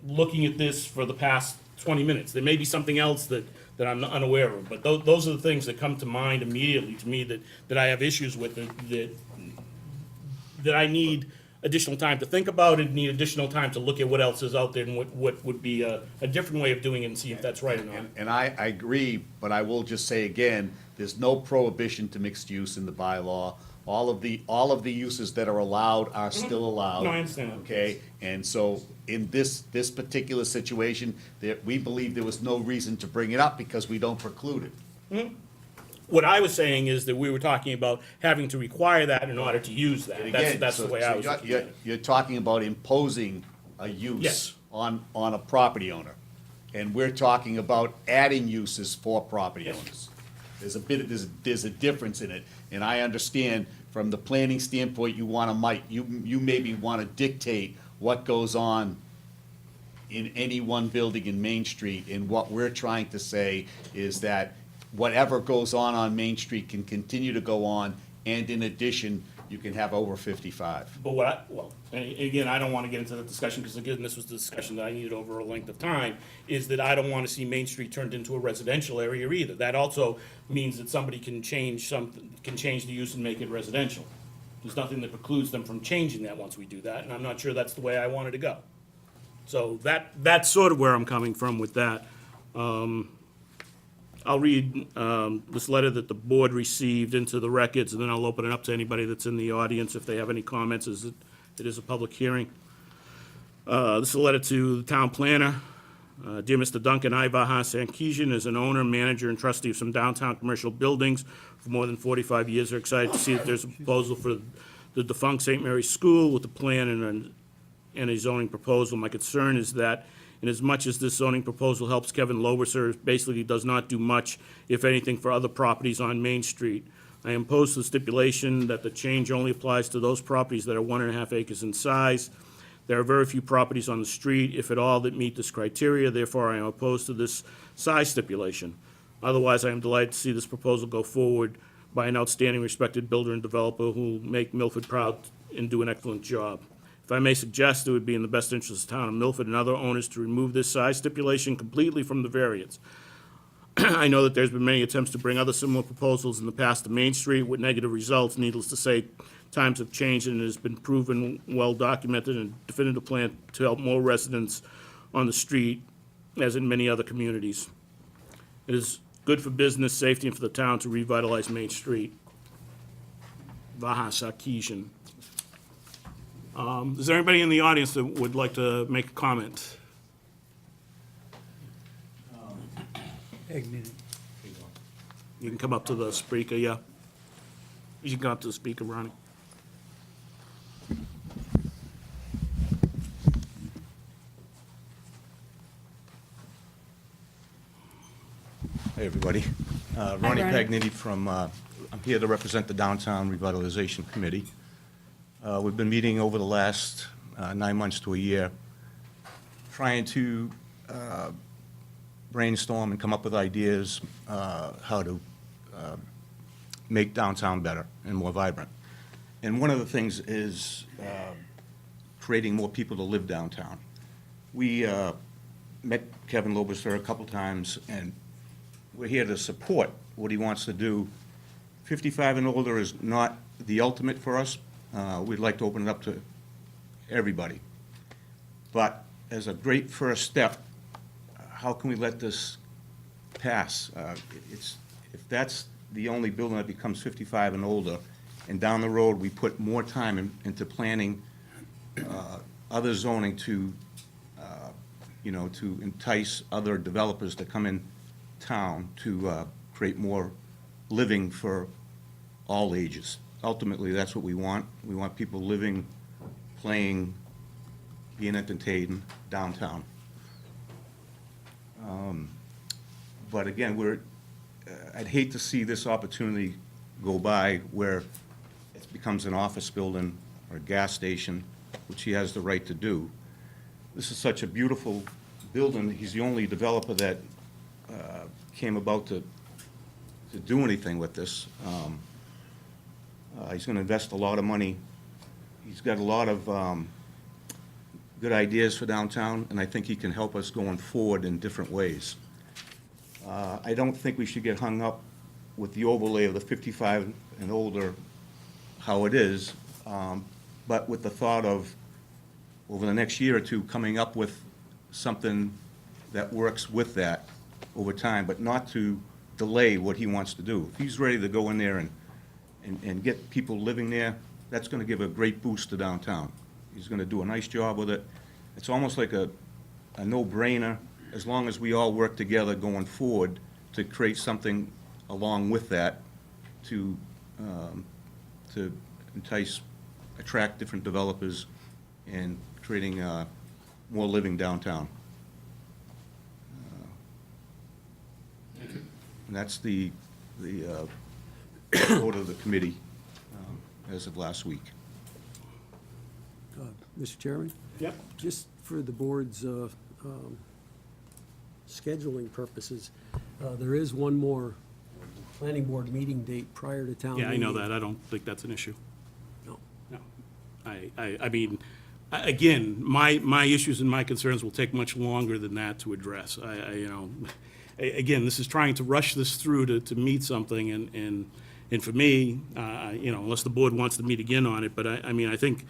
looking at this for the past 20 minutes. There may be something else that I'm unaware of, but those are the things that come to mind immediately to me that I have issues with, that I need additional time to think about it, need additional time to look at what else is out there and what would be a different way of doing it and see if that's right or not. And I agree, but I will just say again, there's no prohibition to mixed use in the bylaw. All of the uses that are allowed are still allowed. No, I understand that. Okay, and so in this particular situation, we believe there was no reason to bring it up because we don't preclude it. What I was saying is that we were talking about having to require that in order to use that. And again, That's the way I was looking at it. You're talking about imposing a Yes. use on a property owner. And we're talking about adding uses for property owners. There's a difference in it. And I understand from the planning standpoint, you maybe wanna dictate what goes on in any one building in Main Street. And what we're trying to say is that whatever goes on Main Street can continue to go on, and in addition, you can have over 55. But and again, I don't want to get into the discussion, because again, this was the discussion that I needed over a length of time, is that I don't want to see Main Street turned into a residential area either. That also means that somebody can change the use and make it residential. There's nothing that precludes them from changing that once we do that, and I'm not sure that's the way I wanted to go. So that's sort of where I'm coming from with that. I'll read this letter that the board received into the records, and then I'll open it up to anybody that's in the audience if they have any comments, as it is a public hearing. This is a letter to the town planner. Dear Mr. Duncan, I, Vaha Sankesian, as an owner, manager, and trustee of some downtown commercial buildings for more than 45 years, are excited to see that there's a proposal for the defunct St. Mary's School with a plan and a zoning proposal. My concern is that inasmuch as this zoning proposal helps Kevin Loberser, it basically does not do much, if anything, for other properties on Main Street. I am opposed to the stipulation that the change only applies to those properties that are 1.5 acres in size. There are very few properties on the street, if at all, that meet this criteria. Therefore, I am opposed to this size stipulation. Otherwise, I am delighted to see this proposal go forward by an outstanding, respected builder and developer who will make Milford proud and do an excellent job. If I may suggest, it would be in the best interest of the town of Milford and other owners to remove this size stipulation completely from the variance. I know that there's been many attempts to bring other similar proposals in the past to Main Street with negative results. Needless to say, times have changed, and it has been proven, well documented, and definitive plan to help more residents on the street, as in many other communities. It is good for business, safety, and for the town to revitalize Main Street. Vaha Sankesian. Is there anybody in the audience that would like to make a comment? You can come up to the speaker, yeah. You can come up to the speaker, Ronnie. Hey, everybody. Ronnie Pagnetti from, I'm here to represent the Downtown Revitalization Committee. We've been meeting over the last 9 months to a year, trying to brainstorm and come up with ideas how to make downtown better and more vibrant. And one of the things is creating more people to live downtown. We met Kevin Loberser a couple times, and we're here to support what he wants to do. 55 and older is not the ultimate for us. We'd like to open it up to everybody. But as a great first step, how can we let this pass? If that's the only building that becomes 55 and older, and down the road, we put more time into planning other zoning to entice other developers to come in town to create more living for all ages. Ultimately, that's what we want. We want people living, playing, being entertained downtown. But again, I'd hate to see this opportunity go by where it becomes an office building or a gas station, which he has the right to do. This is such a beautiful building. He's the only developer that came about to do anything with this. He's going to invest a lot of money. He's got a lot of good ideas for downtown, and I think he can help us going forward in different ways. I don't think we should get hung up with the overlay of the 55 and older, how it is, but with the thought of, over the next year or two, coming up with something that works with that over time, but not to delay what he wants to do. If he's ready to go in there and get people living there, that's going to give a great boost to downtown. He's going to do a nice job with it. It's almost like a no-brainer, as long as we all work together going forward to create something along with that to attract different developers and creating more living downtown. And that's the vote of the committee as of last week. Mr. Chairman? Yep. Just for the board's scheduling purposes, there is one more planning board meeting date prior to town Yeah, I meeting. know that. I don't think that's an issue. No. No. I mean, again, my issues and my concerns will take much longer than that to address. Again, this is trying to rush this through to meet something, and for me, unless the board wants to meet again on it, but I mean, I think,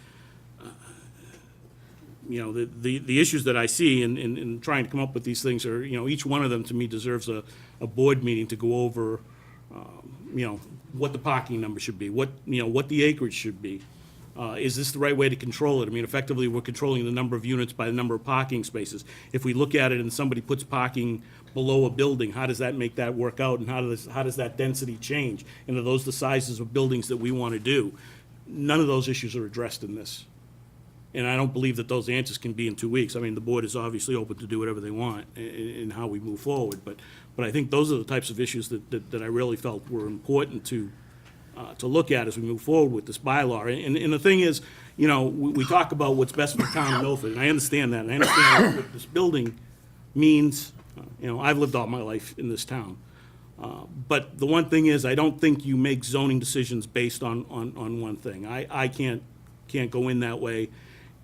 the issues that I see in trying to come up with these things are, each one of them to me deserves a board meeting to go over, what the parking number should be, what the acreage should be. Is this the right way to control it? I mean, effectively, we're controlling the number of units by the number of parking spaces. If we look at it and somebody puts parking below a building, how does that make that work out, and how does that density change? And are those the sizes of buildings that we want to do? None of those issues are addressed in this. And I don't believe that those answers can be in 2 weeks. I mean, the board is obviously open to do whatever they want in how we move forward, but I think those are the types of issues that I really felt were important to look at as we move forward with this bylaw. And the thing is, we talk about what's best for the town of Milford, and I understand that, and I understand what this building means. I've lived all my life in this town. But the one thing is, I don't think you make zoning decisions based on one thing. I can't go in that way.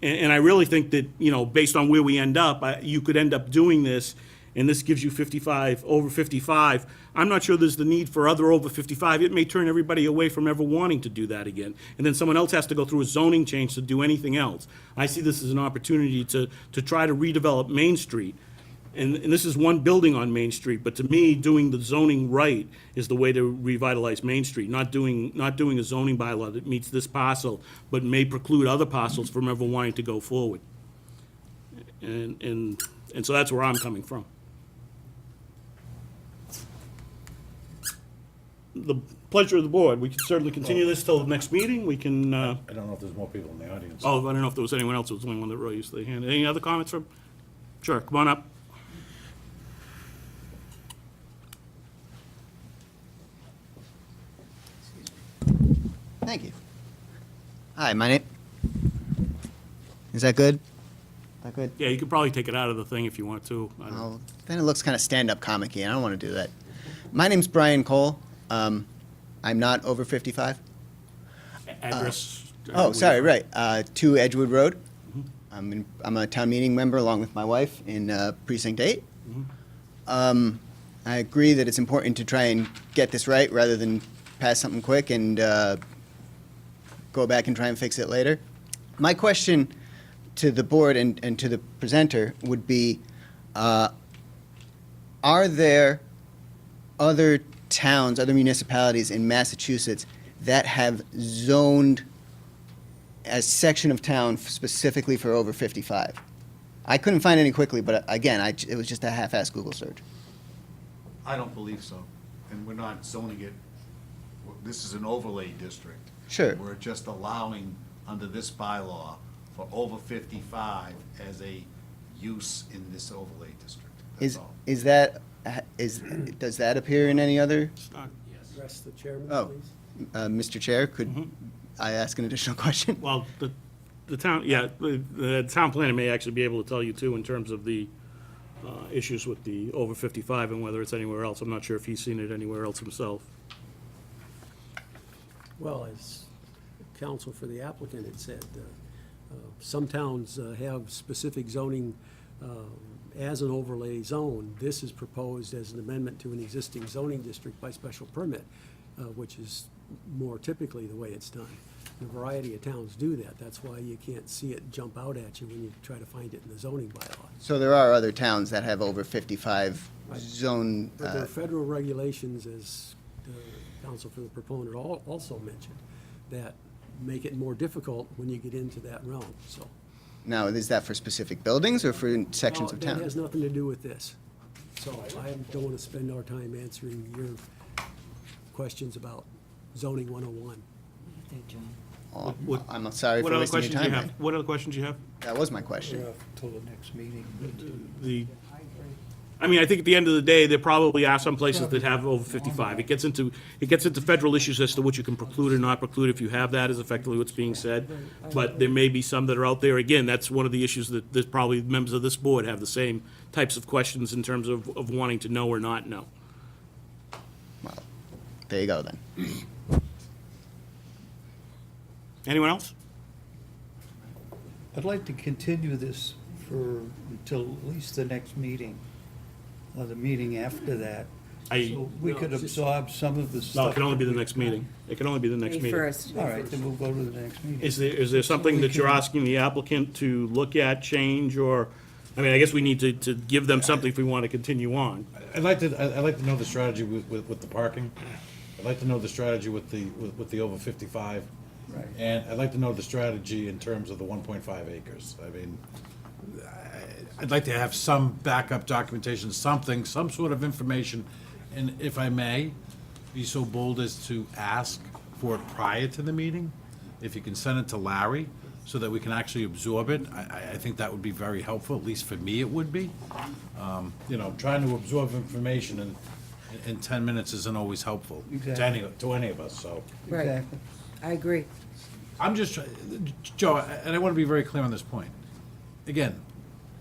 And I really think that, based on where we end up, you could end up doing this, and this gives you 55, over 55. I'm not sure there's the need for other over 55. It may turn everybody away from ever wanting to do that again. And then someone else has to go through a zoning change to do anything else. I see this as an opportunity to try to redevelop Main Street. And this is one building on Main Street, but to me, doing the zoning right is the way to revitalize Main Street, not doing a zoning bylaw that meets this parcel, but may preclude other parcels from ever wanting to go forward. And so that's where I'm coming from. The pleasure of the board. We can certainly continue this till the next meeting. We can, I don't know if there's more people in the audience. I don't know if there was anyone else who was the only one that raised their hand. Any other comments from? Sure, come on up. Thank you. Hi, my name. Is that good? That good? Yeah, you could probably take it out of the thing if you want to. I don't- Oh, then it looks kind of stand-up comic-y, and I don't want to do that. My name's Brian Cole. I'm not over 55. Address. Oh, sorry, right. 2 Edgewood Road. I'm a town meeting member along with my wife in Precinct 8. I agree that it's important to try and get this right rather than pass something quick and go back and try and fix it later. My question to the board and to the presenter would be, are there other towns, other municipalities in Massachusetts that have zoned a section of town specifically for over 55? I couldn't find any quickly, but again, it was just a half-assed Google search. I don't believe so. And we're not zoning it, this is an overlay district. Sure. We're just allowing, under this bylaw, for over 55 as a use in this overlay district. That's all. Is that, does that appear in any other? It's not- Address the chairman, Oh. please. Mr. Chair, could I ask an additional question? Well, the town, yeah, the town planner may actually be able to tell you too in terms of the issues with the over 55 and whether it's anywhere else. I'm not sure if he's seen it anywhere else himself. Well, as counsel for the applicant had said, some towns have specific zoning as an overlay zone. This is proposed as an amendment to an existing zoning district by special permit, which is more typically the way it's done. And a variety of towns do that. That's why you can't see it jump out at you when you try to find it in the zoning bylaw. So there are other towns that have over 55 zone, But there are federal regulations, as counsel for the proponent also mentioned, that make it more difficult when you get into that realm, so. now, is that for specific buildings or for sections of That has town? nothing to do with this. So I don't want to spend our time answering your questions about zoning 101. Oh, What- I'm sorry What for other wasting your questions do you time. have? then. What other questions do you have? That was my question. Till the next meeting. I mean, I think at the end of the day, there probably are some places that have over 55. It gets into federal issues as to what you can preclude or not preclude if you have that, is effectively what's being said. But there may be some that are out there. Again, that's one of the issues that there's probably members of this board have the same types of questions in terms of wanting to know or not know. Well, there you go then. Anyone else? I'd like to continue this until at least the next meeting, or the meeting after that. So we could absorb some of the stuff. No, it can only be the that we- next meeting. It can only be the next May meeting. 1st. All right, then we'll go to the next meeting. Is there something that you're asking the applicant to look at, change, or, I mean, I guess we need to give them something if we want to continue on. I'd like to know the strategy with the parking. I'd like to know the strategy with the over 55. Right. And I'd like to know the strategy in terms of the 1.5 acres. I mean, I'd like to have some backup documentation, something, some sort of information. And if I may, be so bold as to ask for it prior to the meeting, if you can send it to Larry, so that we can actually absorb it. I think that would be very helpful, at least for me it would be. Trying to absorb information in 10 minutes isn't always helpful Exactly. to any of us, so. Right, Exactly. I agree. I'm just, Joe, and I want to be very clear on this point. Again,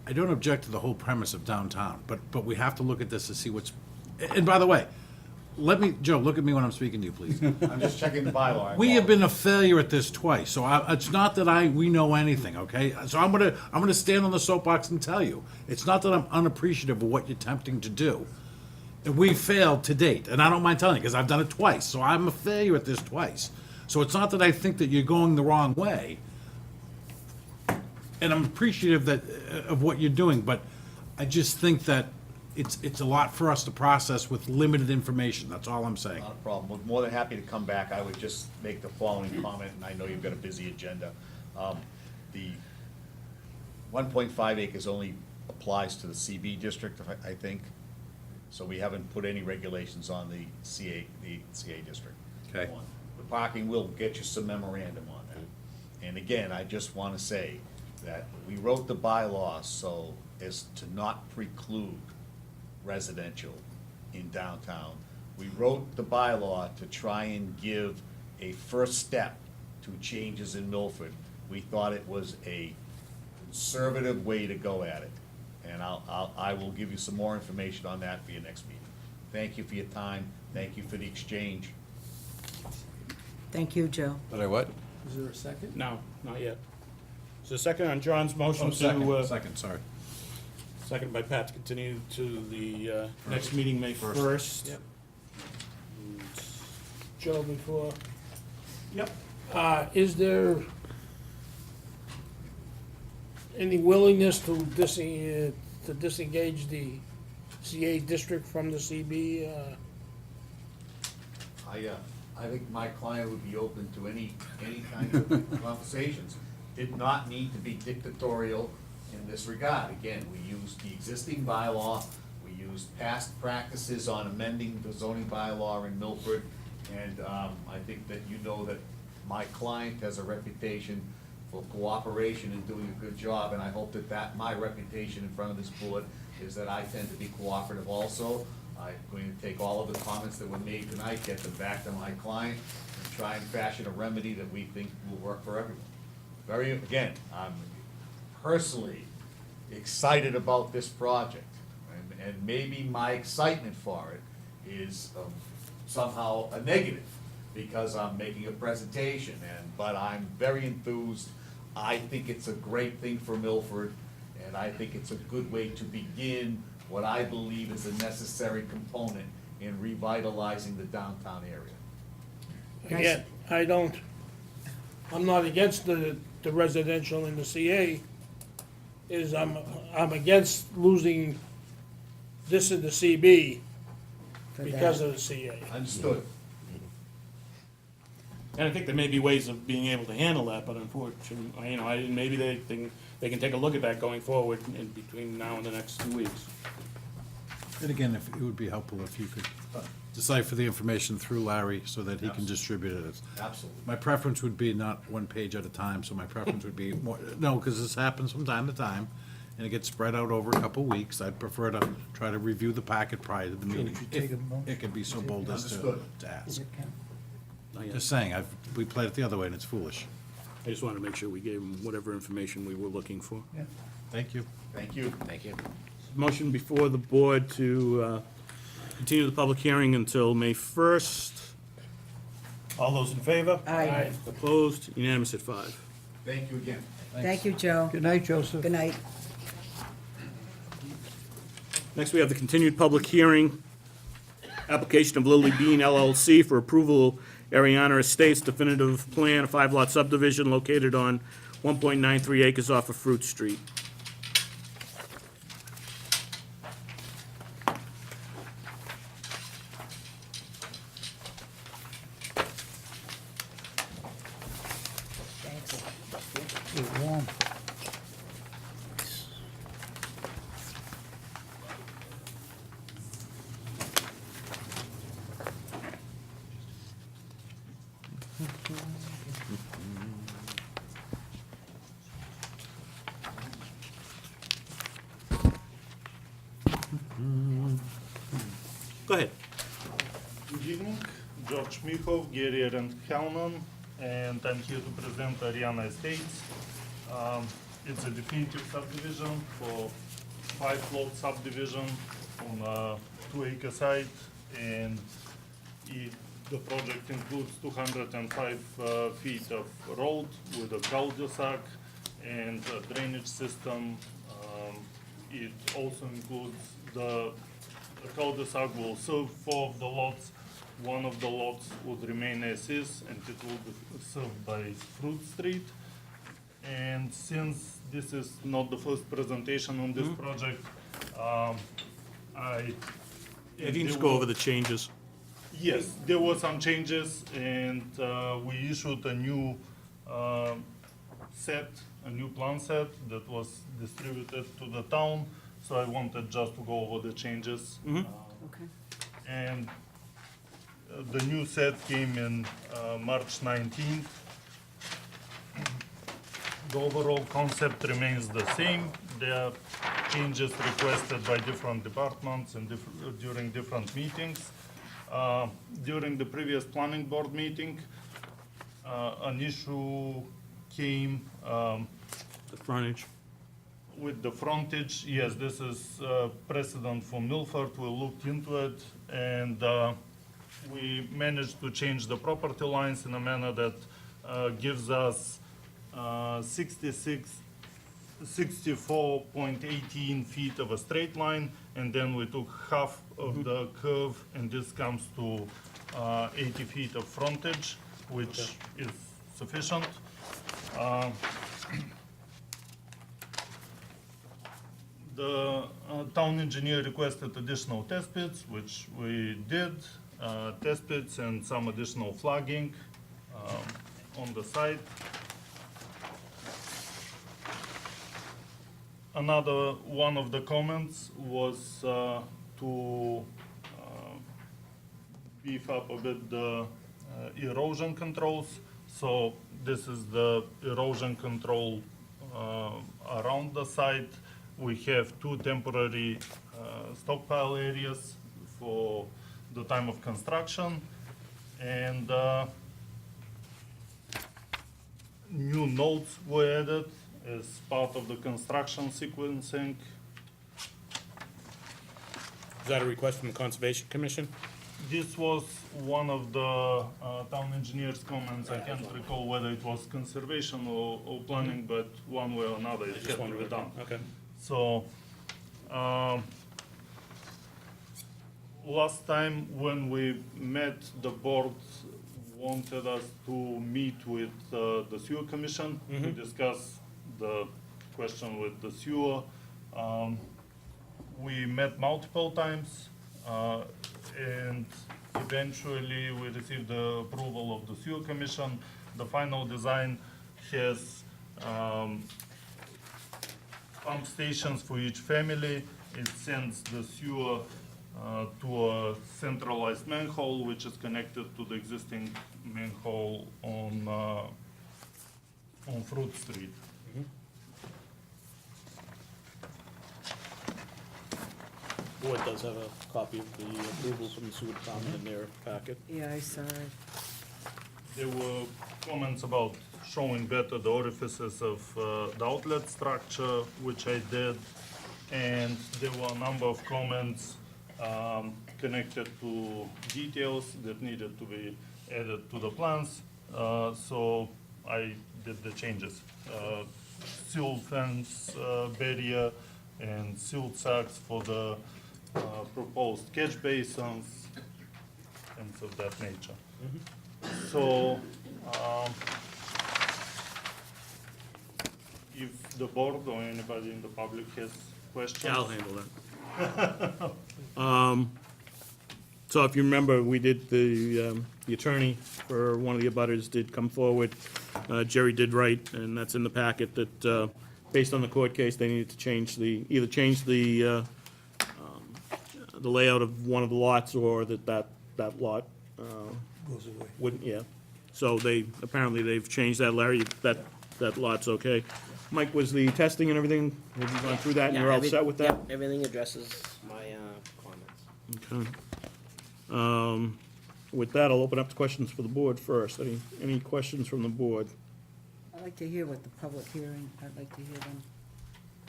I don't object to the whole premise of downtown, but we have to look at this to see what's, and by the way, Joe, look at me when I'm speaking to you, please. I'm just checking the bylaw. We have been a failure at this twice, so it's not that we know anything, okay? So I'm gonna stand on the soapbox and tell you, it's not that I'm unappreciative of what you're attempting to do. And we failed to date, and I don't mind telling you, because I've done it twice, so I'm a failure at this twice. So it's not that I think that you're going the wrong way, and I'm appreciative of what you're doing, but I just think that it's a lot for us to process with limited information, that's all I'm saying. Not a problem. We're more than happy to come back. I would just make the following comment, and I know you've got a busy agenda. The 1.5 acres only applies to the CB district, I think. So we haven't put any regulations on the CA district. Okay. The parking, will get you some memorandum on that. And again, I just want to say that we wrote the bylaws so as to not preclude residential in downtown. We wrote the bylaw to try and give a first step to changes in Milford. We thought it was a conservative way to go at it. And I will give you some more information on that for your next meeting. Thank you for your time. Thank you for the exchange. Thank you, Joe. Did I what? Is there a second? No, not yet. So second on John's motion Oh, to, second, sorry. second by Pat to continue to the next meeting, May 1st. Yep. Joe, before, Yep. is there any willingness to disengage the CA district from the CB? I think my client would be open to any kind of conversations. Did not need to be dictatorial in this regard. Again, we used the existing bylaw, we used was past practices on amending the zoning bylaw in Milford, and I think that you know that my client has a reputation for cooperation and doing a good job, and I hope that my reputation in front of this board is that I tend to be cooperative also. I'm going to take all of the comments that were made tonight, get them back to my client, and try and fashion a remedy that we think will work for everyone. Again, I'm personally excited about this project, and maybe my excitement for it is somehow a negative, because I'm making a presentation, but I'm very enthused. I think it's a great thing for Milford, and I think it's a good way to begin what I believe is a necessary component in revitalizing the downtown area. Again, I'm not against the residential in the CA, I'm against losing this in the CB For because that. of the CA. Understood. And I think there may be ways of being able to handle that, but unfortunately, maybe they can take a look at that going forward in between now and the next 2 weeks. And again, if, it would be helpful if you could decipher the information through Larry so that he can distribute it. Absolutely. My preference would be not one page at a time, so my preference would be more, no, because this happens from time to time, and it gets spread out over a couple of weeks. I'd prefer to try to review the packet prior to the meeting, would you take if a motion? it could be so bold as Understood. to ask. Does it count? Just saying, we played it the other way, and it's foolish. I just wanted to make sure we gave them whatever information we were looking for. Yeah. Thank you. Thank you. Thank you. Motion before the board to continue the public hearing until May 1st. All those in favor? Aye. Opposed? Unanimous at 5. Thank you again. Thank you, Joe. Good night, Joseph. Good night. Next, we have the continued public hearing, application of Lily Bean LLC for approval Ariana Estates definitive plan, a 5-lot subdivision located on 1.93 acres off of Fruit Street. It's warm. Go ahead. Good evening, George Mihov, Gary and Hellman, and I'm here to present Ariana Estates. It's a definitive subdivision for 5-lot subdivision on a 2-acre site, and the project includes 205 feet of road with a cul-de-sac and a drainage system. It also includes the cul-de-sac will serve 4 of the lots. One of the lots would remain as is, and it will be served by Fruit Street. And since this is not the first presentation on this project, If you can just go over the changes. Yes, there were some changes, and we issued a new a new plan set that was distributed to the town, so I wanted just to go over the changes. Okay. And the new set came in March 19th. The overall concept remains the same. There are changes requested by different departments and during different meetings. During the previous planning board meeting, an issue came The frontage. with the frontage. Yes, this is precedent for Milford. We looked into it, and we managed to change the property lines in a manner that gives us 64.18 feet of a straight line, and then we took half of the curve, and this comes to 80 feet of frontage, which is sufficient. The town engineer requested additional test pits, which we did, test pits and some additional flagging on the site. Another one of the comments was to beef up a bit the erosion controls. So this is the erosion control around the site. We have 2 temporary stockpile areas for the time of construction. And new nodes were added as part of the construction sequencing. Is that a request from the Conservation Commission? This was one of the town engineer's comments. I can't recall whether it was conservation or planning, but one way or another, it had to be done. Okay. So, last time when we met, the board wanted us to meet with the sewer commission to discuss the question with the sewer. We met multiple times, and eventually we received the approval of the sewer commission. The final design has pump stations for each family. It sends the sewer to a centralized manhole, which is connected to the existing manhole on Fruit Street. Board does have a copy of the approval from the sewer department in their packet. Yeah, I saw it. There were comments about showing better the orifices of the outlet structure, which I did. And there were a number of comments connected to details that needed to be added to the plans. So I did the changes. Silt fence barrier and silt sacks for the proposed catch basins, things of that nature. So, if the board or anybody in the public has questions. Yeah, I'll handle that. So if you remember, we did, the attorney for one of the abutters did come forward. Jerry did write, and that's in the packet, that based on the court case, they needed to change either change the layout of one of the lots, or that lot Goes away. wouldn't, yeah. So apparently they've changed that, Larry, that lot's okay. Mike, was the testing and everything, have you gone through that, and Yeah, you're all set with that? Yep, everything addresses my comments. Okay. With that, I'll open up to questions for the board first. Any questions from the board? I'd like to hear what the public hearing, I'd like to hear them,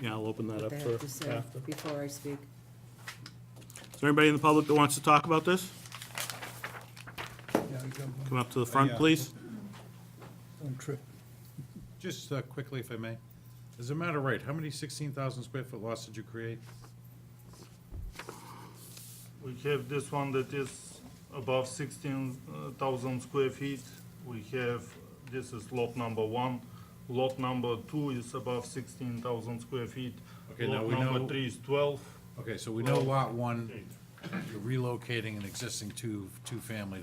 Yeah, I'll open that what up they for have to say after. before I speak. Is there anybody in the public that wants to talk about this? Yeah, you got one. Come up to the front, please. Don't trip. Just quickly, if I may. As a matter of right, how many 16,000 square foot lots did you create? We have this one that is above 16,000 square feet. We have, this is lot number 1. Lot number 2 is above 16,000 square feet. Okay, now Lot we know- number 3 is 12. Okay, so we know lot one, you're relocating an existing two-family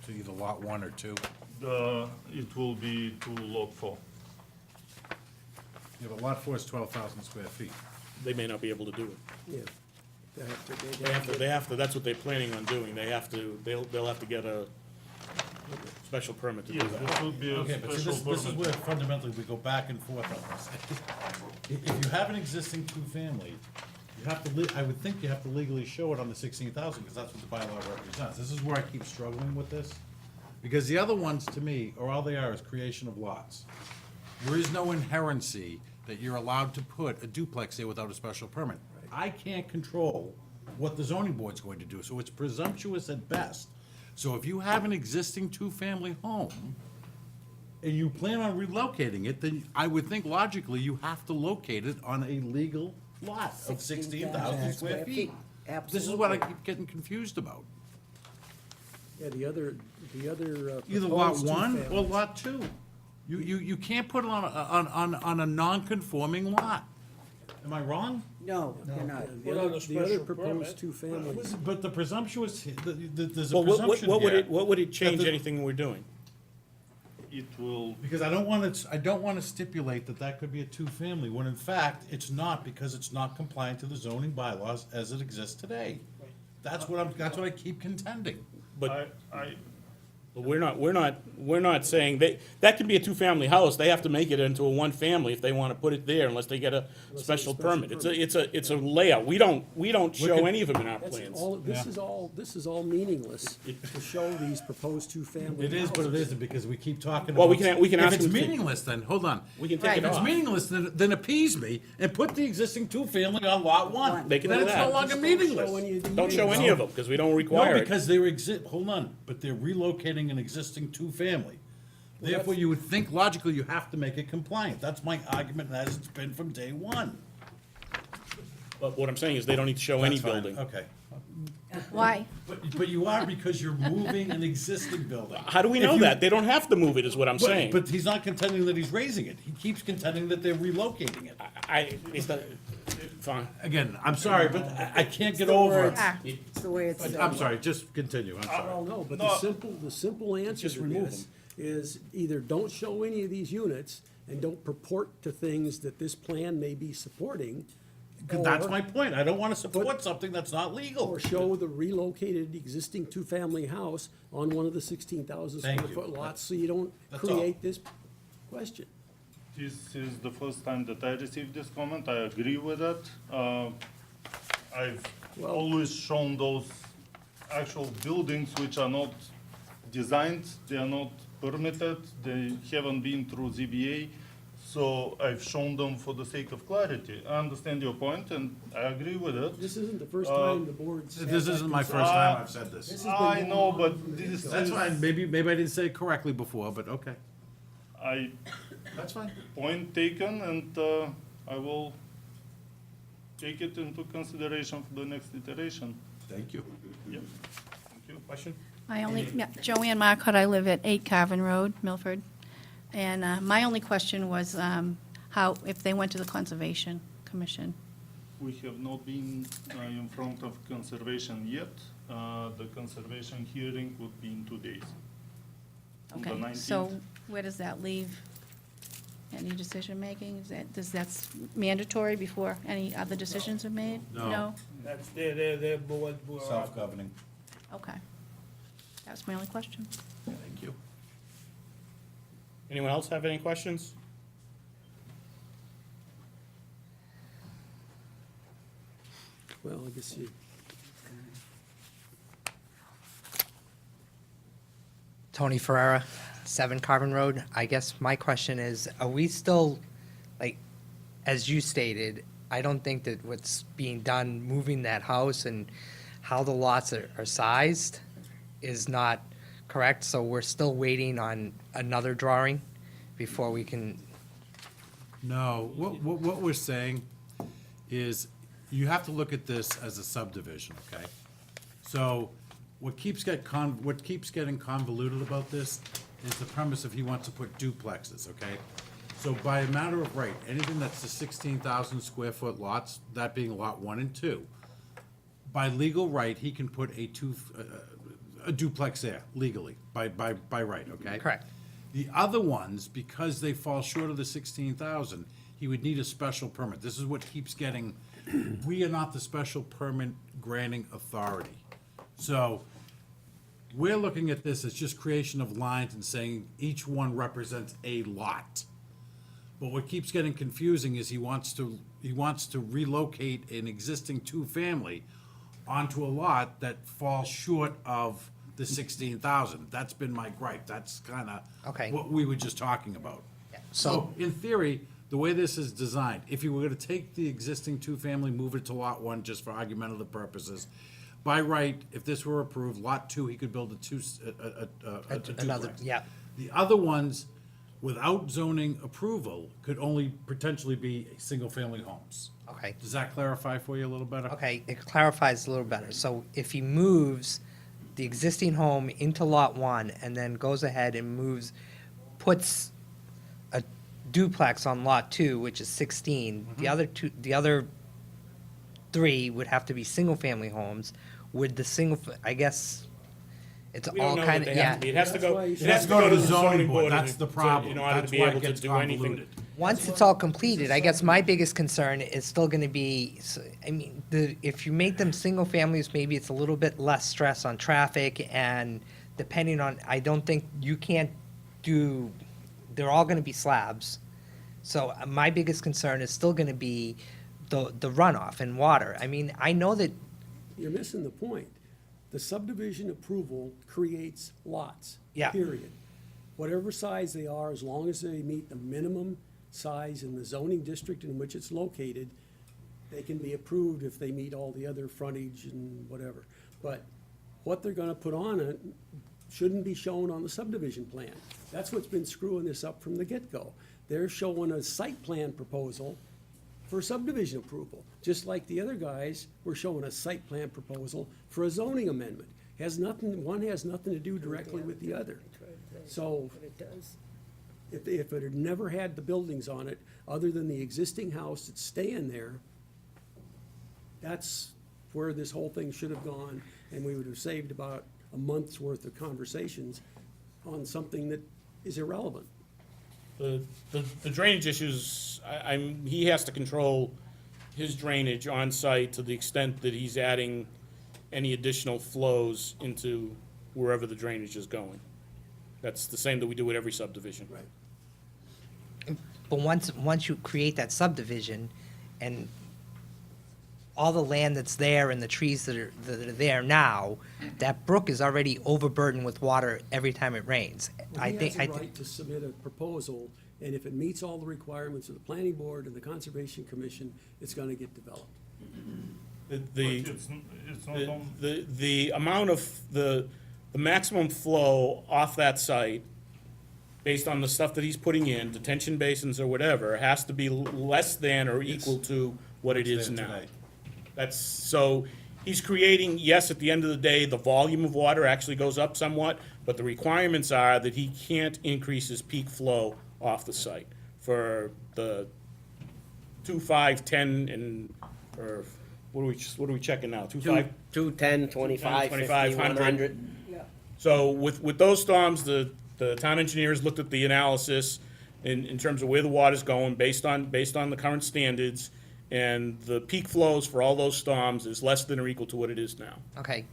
to either lot 1 or 2. It will be to lot 4. Yeah, but lot 4 is 12,000 square feet. They may not be able to do it. Yeah. They have to- They have to, that's what they're planning on doing. They'll have to get a special permit to do Yes, that. this will be a Okay, but see, special this is permit. where fundamentally we go back and forth on this. If you have an existing two-family, you have to, I would think you have to legally show it on the 16,000, because that's what the bylaw represents. This is where I keep struggling with this, because the other ones, to me, are all they are is creation of lots. There is no inherency that you're allowed to put a duplex there without a special permit. I can't control what the zoning board's going to do, so it's presumptuous at best. So if you have an existing two-family home, and you plan on relocating it, then I would think logically you have to locate it on a legal lot of 16,000 square feet. This is what I keep getting confused about. Yeah, the other. Either lot proposed 1 or two-families. lot 2. You can't put it on a non-conforming lot. Am I wrong? No, you're not. The Without a other special proposed permit. two families. But the presumptuous, there's a Well, presumption here. what would it change that the- anything we're doing? It will, Because I don't want to stipulate that that could be a two-family, when in fact, it's not, because it's not compliant to the zoning bylaws as it exists today. That's what I keep contending. But I, we're not saying, that can be a two-family house, they have to make it into a one-family if they wanna put it there unless they get a special permit. It's a layout, we don't show any of them in our That's plans. all, this is all meaningless to show these proposed two-family It is, but it houses. isn't, because we keep talking about. Well, we can ask If it's them to- meaningless, then, hold on. We can take Right. it If it's off. meaningless, then appease me and put the existing two-family on lot one. They can Then do it's that. no longer Just don't show meaningless. any of the Don't show units. any of them, because we don't require No, it. because hold on, but they're relocating an existing two-family. Therefore, you would think logically you have to make it compliant. That's my argument, and as it's been from day one. But what I'm saying is they don't need to show any That's fine. building. Okay. Why? But you are, because you're moving an existing building. How do we know that? They don't have to move it, is what I'm saying. But he's not contending that he's raising it. He keeps contending that they're relocating it. It's not, fine. Again, I'm sorry, but I can't get over it. Ah, It's the way it's. I'm sorry, just continue, I'm sorry. Well, no, but No. the simple answer Just to remove this is either don't show any of these units and don't purport to things that this plan may be supporting. That's or- my point. I don't want to support something that's not Or legal. show the relocated existing two-family house on one of the 16,000 Thank square you. foot lots, so you don't That's all. create this question. this is the first time that I received this comment, I agree with it. I've Well- always shown those actual buildings which are not designed, they are not permitted, they haven't been through ZBA. So I've shown them for the sake of clarity. I understand your point and I agree with it. This isn't the first time the board's. had This that isn't my concern. first time I've said this. This has been I going know, on but from the this get-go. That's is, fine, maybe I didn't say it correctly before, but okay. I, That's fine. point taken and I will take it into consideration for the next iteration. Thank you. Yeah, thank you. Question? Joanne Marcotte, I live at 8 Carvin Road, Milford. And my only question was how, if they went to the Conservation Commission. We have not been in front of conservation yet. The conservation hearing would be in 2 days. On the Okay, 19th. so where does that leave any decision-making? That's mandatory before any other decisions are made? No. That's their board. Self-governing. Okay. That was my only question. Thank you. Anyone else have any questions? Well, I guess you, Tony Ferrera, 7 Carbon Road. I guess my question is, are we still, like, as you stated, I don't think that what's being done, moving that house and how the lots are sized is not correct, so we're still waiting on another drawing before we can, No, what we're saying is you have to look at this as a subdivision, okay? So what keeps getting convoluted about this is the premise of he wants to put duplexes, okay? So by a matter of right, anything that's the 16,000 square foot lots, that being lot 1 and 2, by legal right, he can put a duplex there legally, by right, okay? correct? The other ones, because they fall short of the 16,000, he would need a special permit. This is what keeps getting, we are not the special permit granting authority. So we're looking at this as just creation of lines and saying each one represents a lot. But what keeps getting confusing is he wants to relocate an existing two-family onto a lot that falls short of the 16,000. That's been my gripe. That's kind of Okay. what we were just talking about. So, So in theory, the way this is designed, if you were to take the existing two-family, move it to lot 1, just for argumentative purposes, by right, if this were approved, lot 2, he could build a another, duplex. yeah, The other ones, without zoning approval, could only potentially be single-family homes. okay. Does that clarify for you a little better? Okay, it clarifies a little better. So if he moves the existing home into Lot 1 and then goes ahead and puts a duplex on Lot 2, which is 16, the other 3 would have to be single-family homes. Would the I guess, It's We all don't know kind what of, they have yeah. to be. It has to go, it It has to go to the zoning board. That's the problem. In order to That's be why it able to gets do anything. convoluted. Once it's all completed, I guess my biggest concern is still gonna be, I mean, if you make them single families, maybe it's a little bit less stress on traffic, and depending on, I don't think you can't do, they're all gonna be slabs. So my biggest concern is still gonna be the runoff and water. I mean, I know that, You're missing the point. The subdivision approval creates lots. Yeah. Period. Whatever size they are, as long as they meet the minimum size in the zoning district in which it's located, they can be approved if they meet all the other frontage and whatever. But what they're gonna put on it shouldn't be shown on the subdivision plan. That's what's been screwing this up from the get-go. They're showing a site plan proposal for subdivision approval, just like the other guys were showing a site plan proposal for a zoning amendment. Has nothing, one has nothing to do directly with the other. So, if it had never had the buildings on it, other than the existing house that's staying there, that's where this whole thing should have gone, and we would have saved about a month's worth of conversations on something that is irrelevant. The drainage issues, he has to control his drainage on site to the extent that he's adding any additional flows into wherever the drainage is going. That's the same that we do with every subdivision. Right. but once you create that subdivision, and all the land that's there and the trees that are there now, that brook is already overburdened with water every time it rains. Well, he has a right to submit a proposal, and if it meets all the requirements of the planning board and the conservation commission, it's gonna get developed. It's not on. The amount of, the maximum flow off that site, based on the stuff that he's putting in, detention basins or whatever, has to be less than or equal to what it is now. That's, so, he's creating, yes, at the end of the day, the volume of water actually goes up somewhat, but the requirements are that he can't increase his peak flow off the site for the 2, 5, 10, and, or, what are we checking now? 2, 5? 2, 10, 25, 50, 100. 100. So with those storms, the town engineers looked at the analysis in terms of where the water's going, based on the current standards, and the peak flows for all those storms is less than or equal to what it is now. Okay,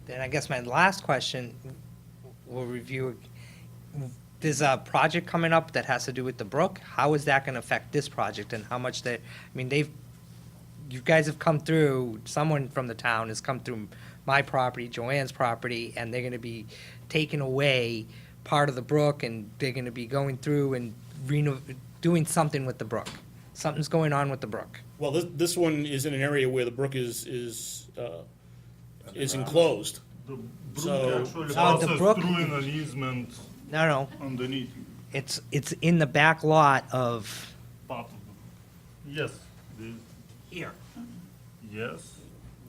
then I guess my last question, we'll review, there's a project coming up that has to do with the brook. How is that gonna affect this project, and how much I mean, you guys have come through, someone from the town has come through my property, Joanne's property, and they're gonna be taking away part of the brook, and they're gonna be going through and doing something with the brook. Something's going on with the brook. Well, this one is in an area where the brook is enclosed. The So- brook actually No, the passes brook- through in an easement No, underneath it's in the back lot of, part of the. Yes, there's, here. yes,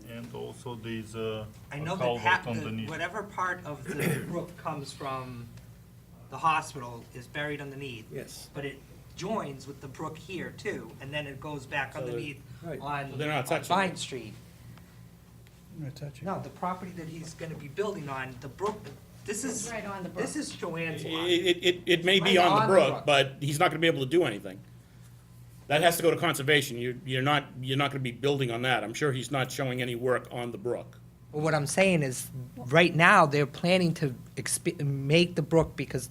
and also there's a I know culvert that underneath. whatever part of the brook comes from the hospital is buried underneath. Yes. But it joins with the brook here too, and then it goes back So underneath Right. on, So they're not on touching Vine it. Street. I'm not touching. No, the property that he's gonna be building on, the brook, this is, It's right on the brook. this is Joanne's lot. It may be Right on the on the brook, brook. but he's not gonna be able to do anything. That has to go to conservation. You're not gonna be building on that. I'm sure he's not showing any work on the brook. Well, what I'm saying is, right now, they're planning to make the brook, because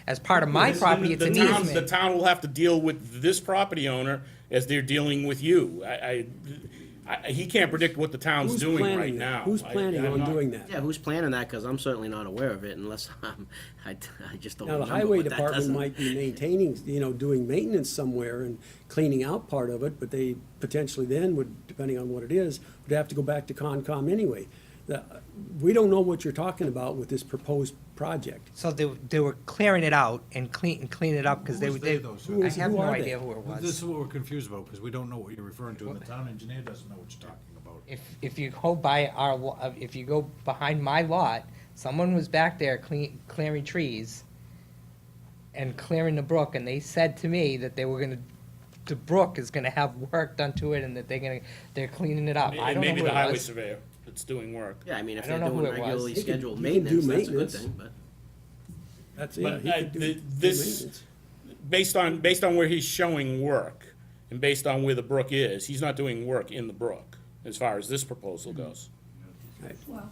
as part of my property, it's an The easement. town will have to deal with this property owner as they're dealing with you. He can't predict what the town's Who's doing planning right that? now. Who's planning I'm on not- doing that? Yeah, who's planning that? Because I'm certainly not aware of it unless I just don't Now, remember. the highway but that department doesn't- might be maintaining, doing maintenance somewhere and cleaning out part of it, but they potentially then would, depending on what it is, would have to go back to Concom anyway. We don't know what you're talking about with this proposed project. So they were clearing it out and clean it up, because Who is they, they, though, sir? Who I is- have who no are they? idea who it This was. is what we're confused about, because we don't know what you're referring to, and the town engineer doesn't know what you're talking about. If you go by if you go behind my lot, someone was back there clearing trees and clearing the brook, and they said to me that the brook is gonna have work done to it, and that they're cleaning it up. I It don't may know be who the it highway was. surveyor. that's doing work. Yeah, I mean, if I they're don't know who doing it was. regularly He can- scheduled he can do maintenance, that's a good maintenance. thing, but. That's, yeah, But he could do this, maintenance. based on where he's showing work, and based on where the brook is, he's not doing work in the brook, as far as this proposal goes. Well,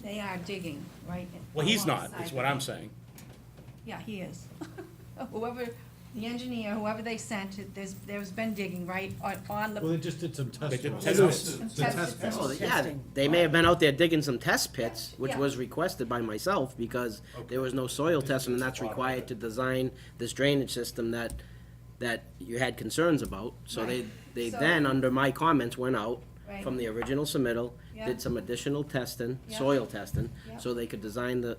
they are digging, right? Well, he's not, alongside is what the I'm road. saying. Yeah, he is. Whoever, the engineer, whoever they sent, there's been digging, right, on Well, the. they just did some They test did work. test- Test- Oh, yeah, Testing. they may have been out there digging some test pits, which Yeah. was requested by myself, because there was no soil testing, and that's required to design this drainage system that you had concerns about. So Right. they So- then, under my comments, went out Right. from the original submittal, Yeah. did some additional testing, Yeah. soil testing, Yeah. so they could design the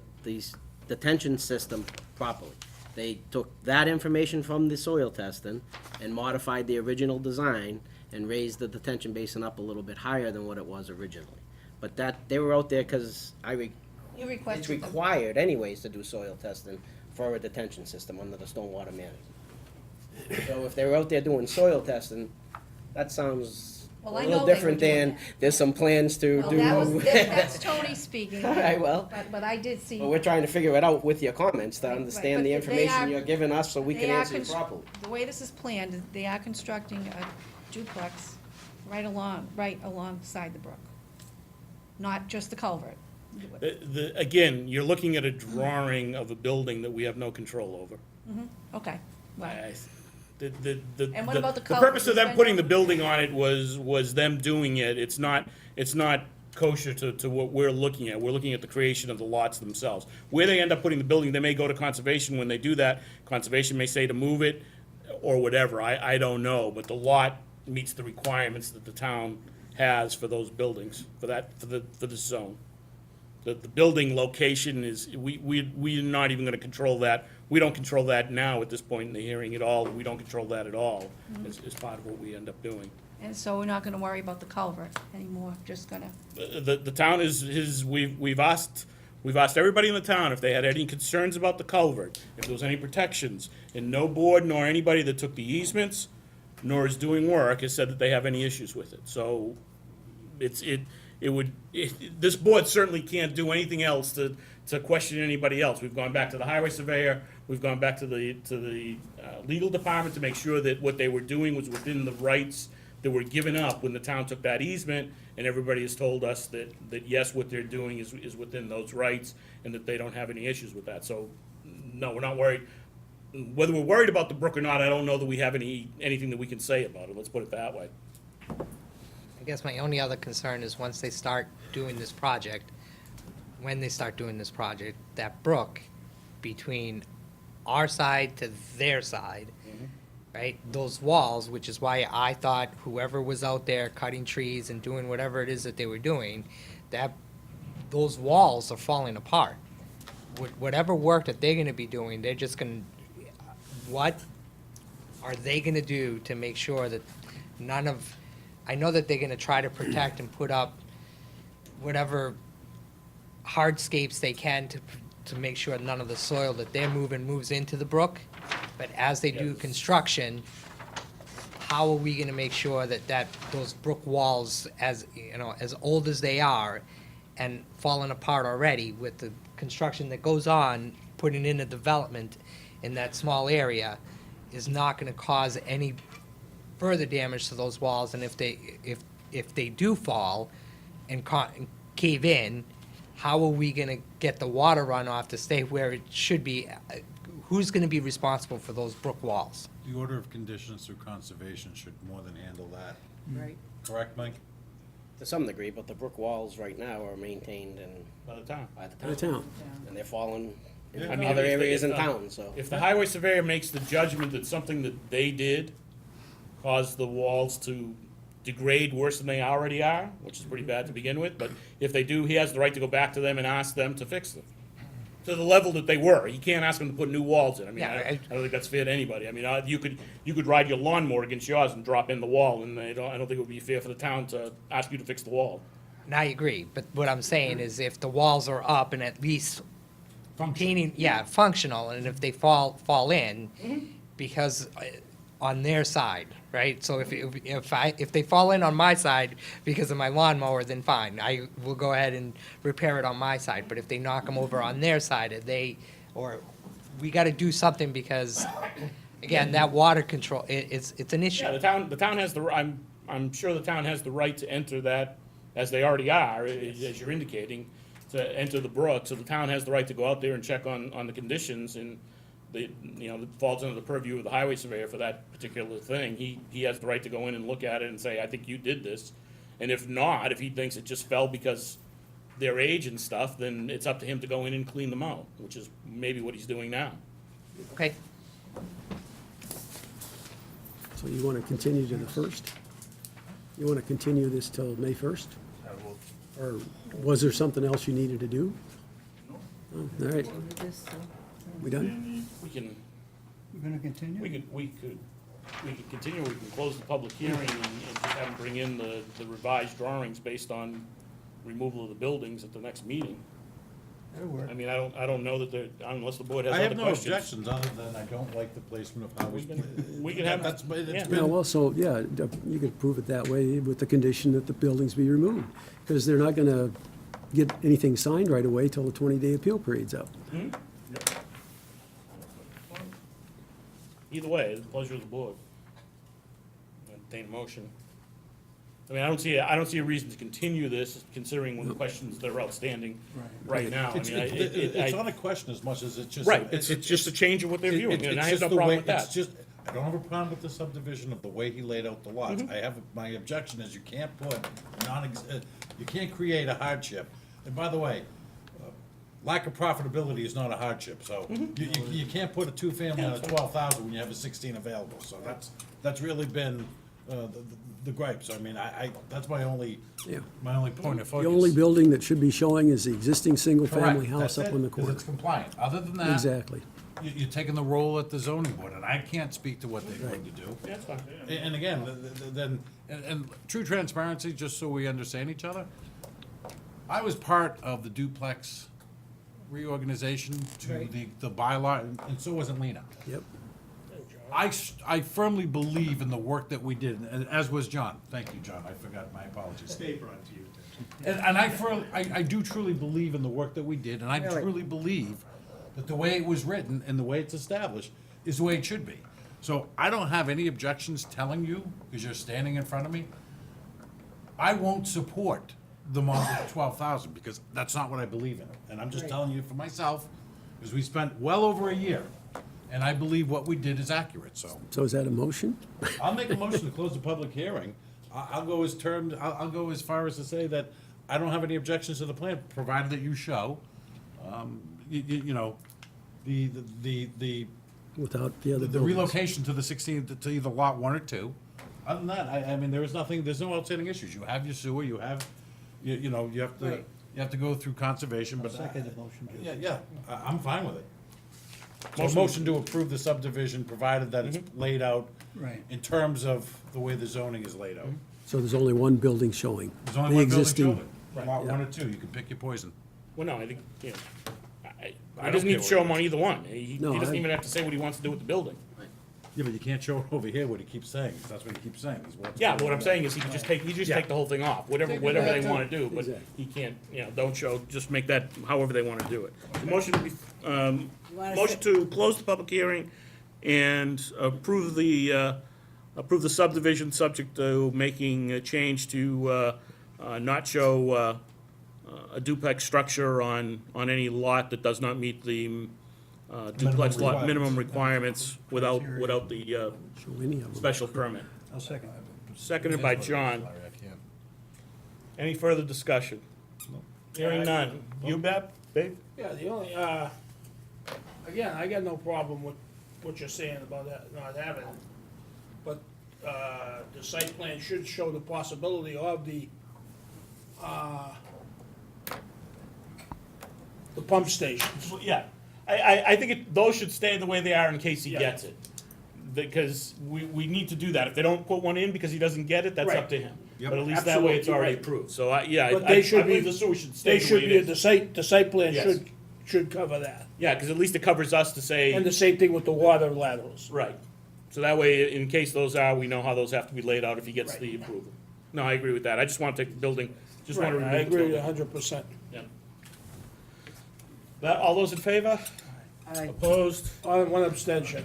detention system properly. They took that information from the soil testing and modified the original design and raised the detention basin up a little bit higher than what it was originally. But they were out there because You it's requested them. required anyways to do soil testing for a detention system under the stormwater management. So if they were out there doing soil testing, that sounds a Well, I little know they were different doing than, that. there's some plans to Well, do. that's Tony speaking. All right, well. But I did see. But we're trying to figure it out with your comments to Right, understand but the they information are- you're giving us so we they can are answer you constr- properly. The way this is planned, they are constructing a duplex right alongside the brook, not just the culvert. Again, you're looking at a drawing of a building that we have no control over. Okay, well, I- And what about the The culvert? purpose of Is them that putting no- the building on it was them doing it. It's not kosher to what we're looking at. We're looking at the creation of the lots themselves. Where they end up putting the building, they may go to conservation when they do that. Conservation may say to move it or whatever. I don't know, but the lot meets the requirements that the town has for those buildings, for this zone. The building location is, we're not even gonna control that. We don't control that now at this point in the hearing at all. We don't control that at all as part of what we end up doing. And so we're not gonna worry about the culvert anymore, just gonna, The town we've asked everybody in the town if they had any concerns about the culvert, if there was any protections, and no board nor anybody that took the easements nor is doing work has said that they have any issues with it. So this board certainly can't do anything else to question anybody else. We've gone back to the highway surveyor, we've gone back to the legal department to make sure that what they were doing was within the rights that were given up when the town took that easement, and everybody has told us that yes, what they're doing is within those rights, and that they don't have any issues with that. So, no, we're not worried. Whether we're worried about the brook or not, I don't know that we have anything that we can say about it, let's put it that way. I guess my only other concern is once they start doing this project, when they start doing this project, that brook between our side to their side, right? Those walls, which is why I thought whoever was out there cutting trees and doing whatever it is that they were doing, those walls are falling apart. Whatever work that they're gonna be doing, they're just gonna, what are they gonna do to make sure that I know that they're gonna try to protect and put up whatever hardscapes they can to make sure none of the soil that they're moving moves into the brook. But as they do construction, how are we gonna make sure that those brook walls, as old as they are and falling apart already with the construction that goes on, putting in a development in that small area, is not gonna cause any further damage to those walls, and if they do fall and cave in, how are we gonna get the water runoff to stay where it should be? Who's gonna be responsible for those brook walls? The order of conditions through conservation should more than handle that. Right. Correct, Mike? To some degree, but the brook walls right now are maintained By the town. by the By the town. town. And they're falling in I mean, other if the- areas if in the- town, so. If the highway surveyor makes the judgment that something that they did caused the walls to degrade worse than they already are, which is pretty bad to begin with, but if they do, he has the right to go back to them and ask them to fix them. To the level that they were. He can't ask them to put new walls in. I mean, Yeah, I don't think that's fair to anybody. I mean, you could ride your lawnmower against yours and drop in the wall, and I don't think it would be fair for the town to ask you to fix the wall. And I agree, but what I'm saying is if the walls are up and at least functional, and if they fall in, because on their side, right? So if they fall in on my side because of my lawnmower, then fine, I will go ahead and repair it on my side. But if they knock them over on their side, we gotta do something because, again, that water control, it's an issue. Yeah, the town has I'm sure the town has the right to enter that, as they already are, as you're indicating, to enter the brook, so the town has the right to go out there and check on the conditions, and it falls under the purview of the highway surveyor for that particular thing. He has the right to go in and look at it and say, I think you did this, and if not, if he thinks it just fell because their age and stuff, then it's up to him to go in and clean them out, which is maybe what he's doing now. Okay, So you want to continue to the 1st? You want to continue this till May 1st? Or was there something else you needed to do? Oh, all right, we done? We can, We're gonna continue? we could continue, we can close the public hearing and just have them bring in the revised drawings based on removal of the buildings at the next meeting. That'll work. I mean, I don't know that unless the board has I other have no questions. objections, other than I don't like the placement of how We can have, That's, it's yeah. Yeah, been, well, so, yeah, you could prove it that way with the condition that the buildings be removed. Because they're not gonna get anything signed right away till the 20-day appeal period's up. Either way, it's the pleasure of the board. Entertain a motion. I mean, I don't see a reason to continue this, considering the questions that are outstanding right now. I it's, mean, it's not a question as much as it's just. Right, it's just a change of what they're viewing, and I have no problem with that. It's just, I don't have a problem with the subdivision of the way he laid out the lots. Mm-hmm. I have, my objection is you can't put you can't create a hardship. And by the way, lack of profitability is not a hardship, so Mm-hmm. you can't put a two-family on a 12,000 when you have a 16 available. So that's really been the gripe. So I mean, that's my only Yeah. point of focus. The only building that should be showing is the existing single-family Correct, house that's up it, on the 'cause corner. it's compliant. Other than that. Exactly. You're taking the role at the zoning board, and I can't speak to what they're going to do. Yeah, that's fine. And again, and true transparency, just so we understand each other, I was part of the duplex reorganization to the bylaw, and so wasn't Lena. Yep. I firmly believe in the work that we did, and as was John. Thank you, John, I forgot, my apologies. Stay brought to you. And I do truly believe in the work that we did, and I Really? truly believe that the way it was written and the way it's established is the way it should be. So I don't have any objections telling you, because you're standing in front of me, I won't support the model of 12,000, because that's not what I believe in. And I'm just telling you for myself, because we spent well over a year, and I believe what we did is accurate, so. So is that a motion? I'll make a motion to close the public hearing. I'll go as far as to say that I don't have any objections to the plan, provided that you show, you know, the Without the other the buildings? relocation to the 16, to either lot 1 or 2. Other than that, I mean, there's no outstanding issues. You have your sewer, you have, you know, you have to go through conservation, but. Second the motion, Joe. Yeah, I'm fine with it. So a motion to approve the subdivision, provided that it's laid out Right. in terms of the way the zoning is laid out. So there's only one building showing? There's only The one building existing- showing, lot 1 or 2, you can pick your poison. Well, no, I think, I don't doesn't need care to show what him on either one. He No, doesn't I- even have to say what he wants to do with the building. Yeah, but you can't show over here what he keeps saying, that's what he keeps saying. Yeah, but what I'm saying is he can just take the whole thing off, whatever they wanna do, but he can't, don't show, just make that however they wanna do it. The motion to be, wanna motion say- to close the public hearing and approve the subdivision subject to making a change to, not show, a duplex structure on any lot that does not meet the, duplex lot minimum requirements without the, Show any of them. special permit. I'll second. Seconded by John. Any further discussion? Hearing none. You, Babe? Yeah, the only, again, I got no problem with what you're saying about that, not having it. But, the site plan should show the possibility of the pump stations. Yeah. I think those should stay the way they are in case he Yeah. gets it. Because we need to do that. If they don't put one in because he doesn't get it, that's Right. up to him. Yep. But at least that way it's Absolutely already right. approved. So, I But they should believe be- the sewer should stay They the way should it be, is. the site plan Yes. should cover that. Yeah, because at least it covers us to say. And the same thing with the water laterals. Right. So that way, in case those are, we know how those have to be laid out if he gets the approval. No, I agree with that. I just want to take the building, just want to Right, remove I the agree building. 100%. Yeah. That, all those in favor? Aye. Opposed? One abstention.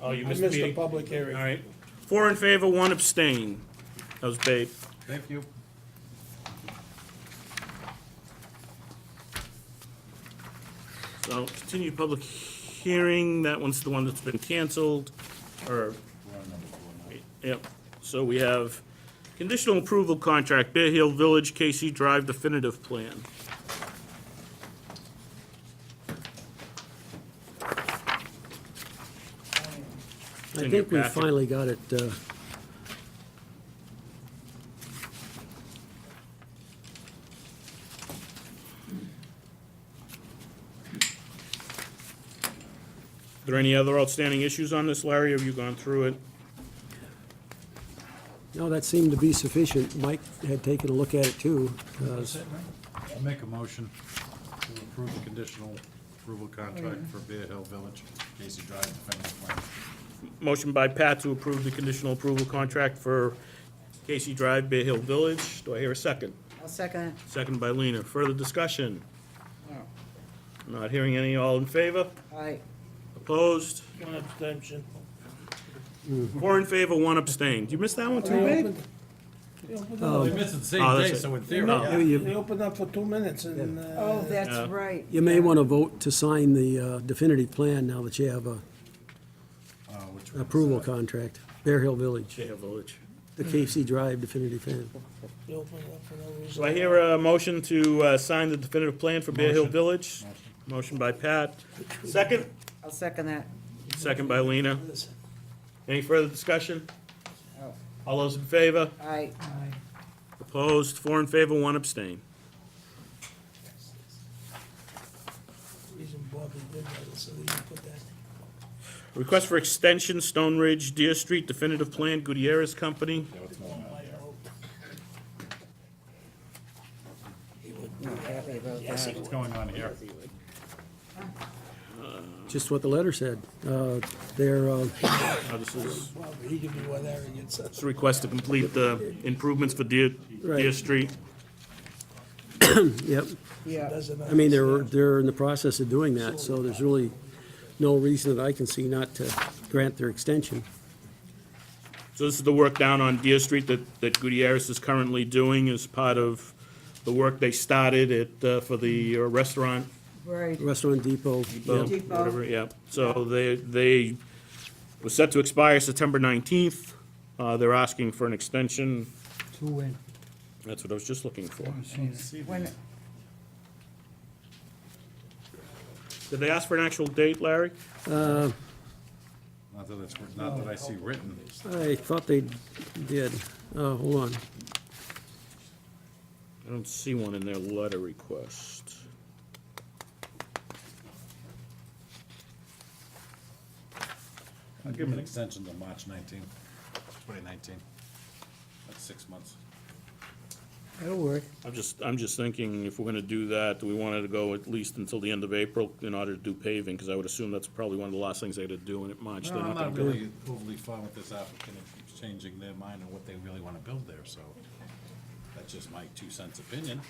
Oh, you I missed the missed the meeting? public hearing. All right. 4 in favor, 1 abstain. That was Babe. Thank you. So, continued public hearing, that one's the one that's been canceled, or, yep. So we have conditional approval contract, Bear Hill Village, KC Drive definitive plan. I in your think we packet. finally got it, Are there any other outstanding issues on this, Larry? Have you gone through it? no, that seemed to be sufficient. Mike had taken a look at it too. I'll make a motion to approve the conditional approval contract for Bear Hill Village, Casey Drive definitive plan. Motion by Pat to approve the conditional approval contract for Casey Drive, Bear Hill Village. Do I hear a second? I'll second it. Second by Lena. Further discussion? Not hearing any. All in favor? Aye. Opposed? One abstention. 4 in favor, 1 abstained. You missed that one too, babe? They opened Oh. up- They missed it the Oh, same that's day, it. so in theory, No, yeah. they opened up for 2 minutes and, Oh, Yeah. that's right. You may want to vote to sign the definitive plan now that you have a Which one is approval that? contract. Bear Hill Village, Bear Hill Village. the KC Drive definitive plan. they opened up for no reason. Do I hear a motion to sign the definitive plan for Bear Hill Motion. Village? Motion by Pat. Second? I'll second that. Second by Lena. Any further discussion? All those in favor? Aye. Opposed? 4 in favor, 1 abstain. Reason Bobby did that is so he put that. Request for extension, Stone Ridge, Deer Street definitive plan, Gutierrez Company. What's going on here? Just what the letter said. They're, Oh, this is, Bobby, he can be what arrogance. it's a request to complete the improvements for Deer Right. Street. yep. Yeah. Doesn't I mean, they're in the process of doing that, so there's really no reason that I can see not to grant their extension. So this is the work down on Deer Street that Gutierrez is currently doing as part of the work they started at, for the restaurant. Right. Restaurant Depot. Well, yeah. Depot. whatever, yeah. So they was set to expire September 19th. They're asking for an extension. To win. That's what I was just looking for. When, Did they ask for an actual date, Larry? Not that it's, not that I see written. I thought they did. Hold on. I don't see one in their letter request. I'll give them an extension to March 2019. That's 6 months. that'll work. I'm just thinking, if we're gonna do that, do we want it to go at least until the end of April in order to do paving? Because I would assume that's probably one of the last things they had to do in March. No, They're I'm not gonna not go. really overly fond with this applicant. It keeps changing their mind on what they really want to build there, so that's just my 2 cents opinion.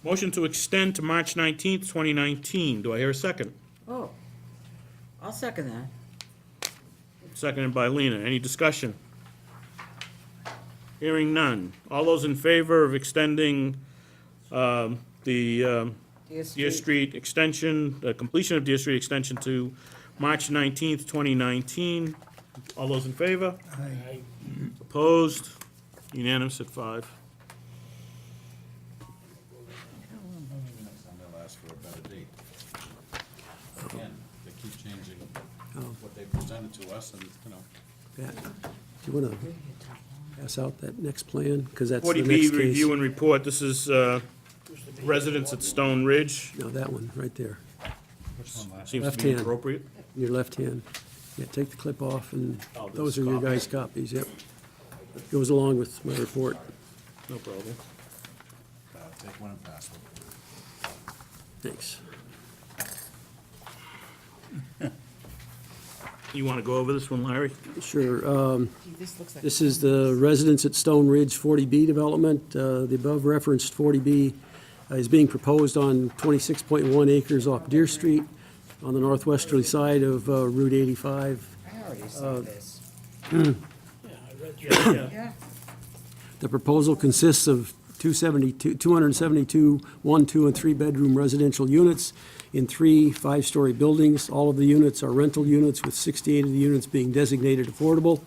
Motion to extend to March 19th, 2019. Do I hear a second? Oh, I'll second that. Seconded by Lena. Any discussion? Hearing none. All those in favor of extending the Deer Deer Street. Street extension, the completion of Deer Street extension to March 19th, 2019. All those in favor? Aye. Opposed? Unanimous at 5. Maybe next time they'll ask for a better date. Again, they keep changing what they presented to us and, you know. Pat, do you want to pass out that next plan? Because that's the 40B next case. review and report. This is residents at Stone Ridge. No, that one, right there. Which one last? Seems to Left be hand. appropriate. Your left hand. Yeah, take the clip off, and Oh, this those are your copy. guys' copies, yep. Goes along with my report. No problem. Take one and pass one. Thanks. You want to go over this one, Larry? Gee, Sure. this looks like. This is the residence at Stone Ridge 40B development. The above referenced 40B is being proposed on 26.1 acres off Deer Street on the northwesterly side of Route 85. I already saw this. Yeah, I read, yeah. Yeah. The proposal consists of 272 one, two, and three-bedroom residential units in 3 5-story buildings. All of the units are rental units, with 68 of the units being designated affordable.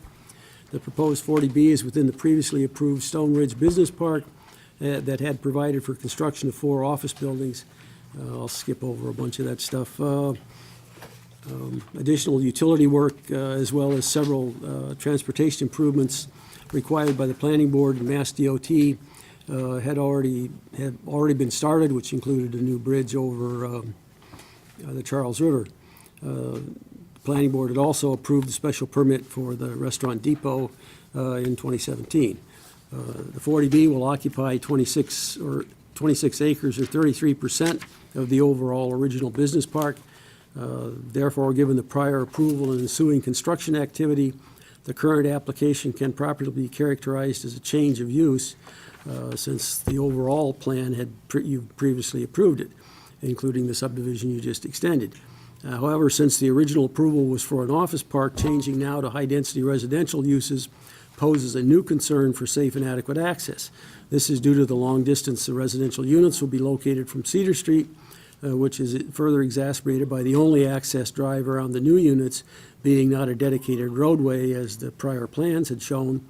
The proposed 40B is within the previously approved Stone Ridge Business Park that had provided for construction of 4 office buildings. I'll skip over a bunch of that stuff. Additional utility work, as well as several transportation improvements required by the Planning Board and Mass DOT had already been started, which included a new bridge over the Charles River. The Planning Board had also approved the special permit for the Restaurant Depot in 2017. The 40B will occupy 26 acres, or 33% of the overall original business park. Therefore, given the prior approval and ensuing construction activity, the current application can properly be characterized as a change of use, since the overall plan you previously approved it, including the subdivision you just extended. However, since the original approval was for an office park, changing now to high-density residential uses poses a new concern for safe and adequate access. This is due to the long distance the residential units will be located from Cedar Street, which is further exacerbated by the only access drive around the new units being not a dedicated roadway, as the prior plans had shown,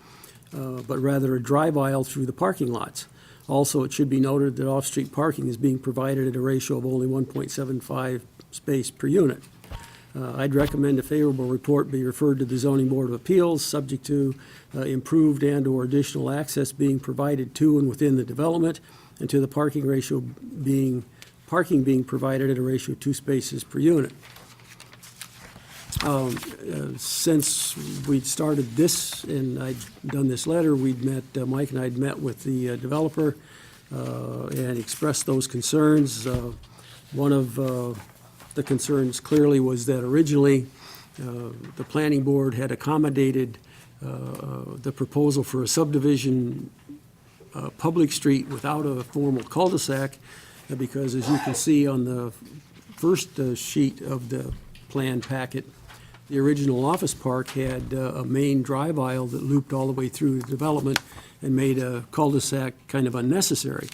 but rather a drive aisle through the parking lots. Also, it should be noted that off-street parking is being provided at a ratio of only 1.75 space per unit. I'd recommend a favorable report be referred to the Zoning Board of Appeals, subject to improved and/or additional access being provided to and within the development, and to the parking being provided at a ratio of 2 spaces per unit. Since we'd started this and I'd done this letter, Mike and I'd met with the developer and expressed those concerns. One of the concerns clearly was that originally the planning board had accommodated the proposal for a subdivision public street without a formal cul-de-sac, because as you can see on the first sheet of the plan packet, the original office park had a main drive aisle that looped all the way through the development and made a cul-de-sac kind of unnecessary.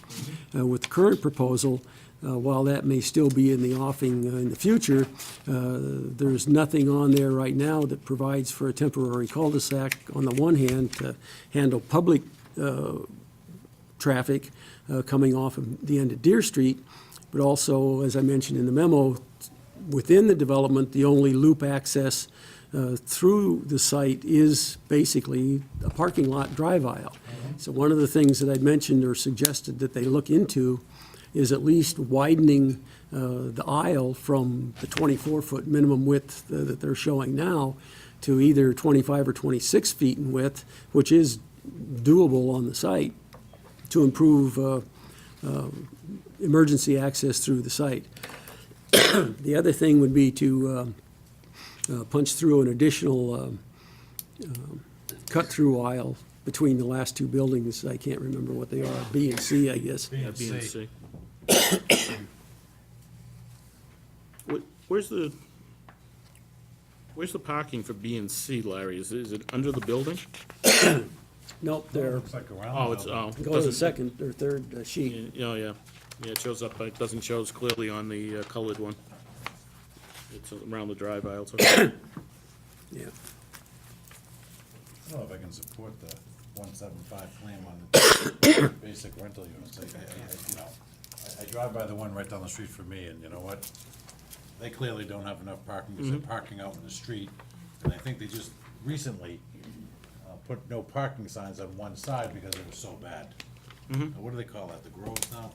With the current proposal, while that may still be in the offing in the future, there's nothing on there right now that provides for a temporary cul-de-sac, on the one hand, to handle public traffic coming off of the end of Deer Street, but also, as I mentioned in the memo, within the development, the only loop access through the site is basically a parking lot drive aisle. So one of the things that I'd mentioned or suggested that they look into is at least widening the aisle from the 24-foot minimum width that they're showing now to either 25 or 26 feet in width, which is doable on the site, to improve emergency access through the site. The other thing would be to punch through an additional cut-through aisle between the last 2 buildings. I can't remember what they are, B and C, I guess. B and C. Where's the parking for B and C, Larry? Is it under the building? Nope, they're, Looks like around. Oh, it's, oh. go to the second or third sheet. Yeah, yeah. Yeah, it shows up, but it doesn't show as clearly on the colored one. It's around the drive aisle, so. Yeah. I don't know if I can support the 175 plan on the basic rental units. I drive by the one right down the street from me, and you know what? They clearly don't have enough parking, because they're parking out in the street. And I think they just recently put no parking signs on one side because it was so bad. What do they call that, the Groves now?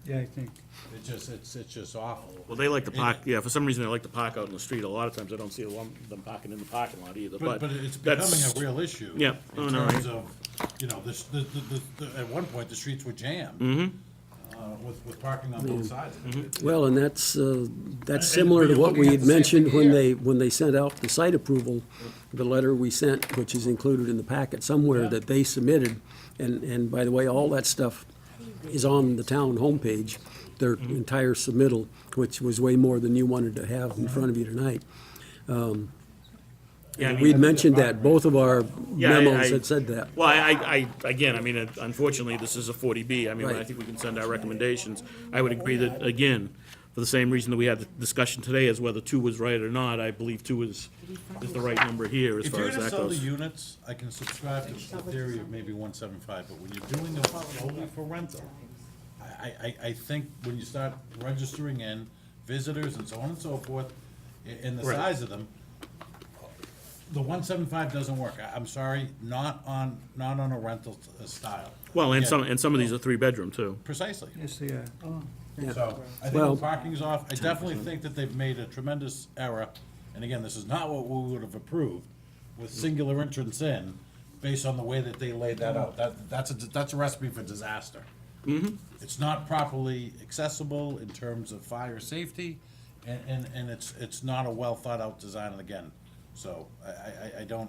Yeah, I think. It's just awful. Well, they like to park, yeah, for some reason they like to park out in the street. A lot of times I don't see them parking in the parking lot either, But but. it's that's- becoming a real issue. Yeah. In Oh, no, terms of, at one point, the streets were jammed. with parking on both sides. Well, and that's similar to what we had mentioned when they sent out the site approval, the letter we sent, which is included in the packet somewhere that they submitted. And by the way, all that stuff is on the town homepage, their entire submittal, which was way more than you wanted to have in front of you tonight. Yeah, I mean- We'd mentioned that, both of our Yeah, I- memos had said that. Well, again, I mean, unfortunately, this is a 40B. I mean, I Right. think we can send our recommendations. I would agree that, again, for the same reason that we had the discussion today as whether 2 was right or not, I believe 2 is the right number here as If far you're as gonna that sell the goes. units, I can subscribe to the theory of maybe 175, but when you're doing them solely for rental, I think when you start registering in visitors and so on and so forth, and the Right. size of them, the 175 doesn't work. I'm sorry, not on a rental style. Well, and Again, some of these are 3-bedroom, too. Precisely. Yes, they are. So, I think Well- the parking's off. I definitely think that they've made a tremendous error. And again, this is not what we would have approved with singular entrance in, based on the way that they laid that out. That's a recipe for disaster. It's not properly accessible in terms of fire safety, and it's not a well-thought-out design again. So, I don't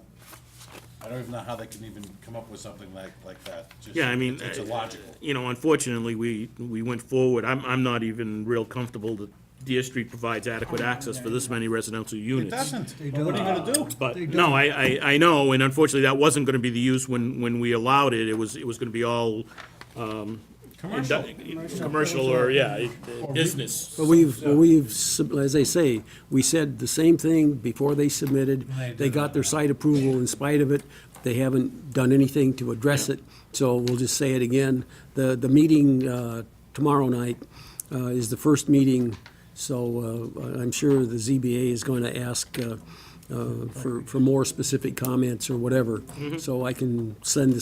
even know how they can even come up with something like that. Just- Yeah, I mean, It's illogical. you know, unfortunately, we went forward. I'm not even real comfortable that Deer Street provides adequate access for this many residential It units. doesn't. But what are you gonna do? But, no, I know, and unfortunately, that wasn't gonna be the use when we allowed it. It was gonna be all, Commercial. commercial or, yeah, business. But as they say, we said the same thing before they submitted. They got their site approval in spite of it. They haven't done anything to address it, so we'll just say it again. The meeting tomorrow night is the first meeting, so I'm sure the ZBA is going to ask for more specific comments or whatever. So I can send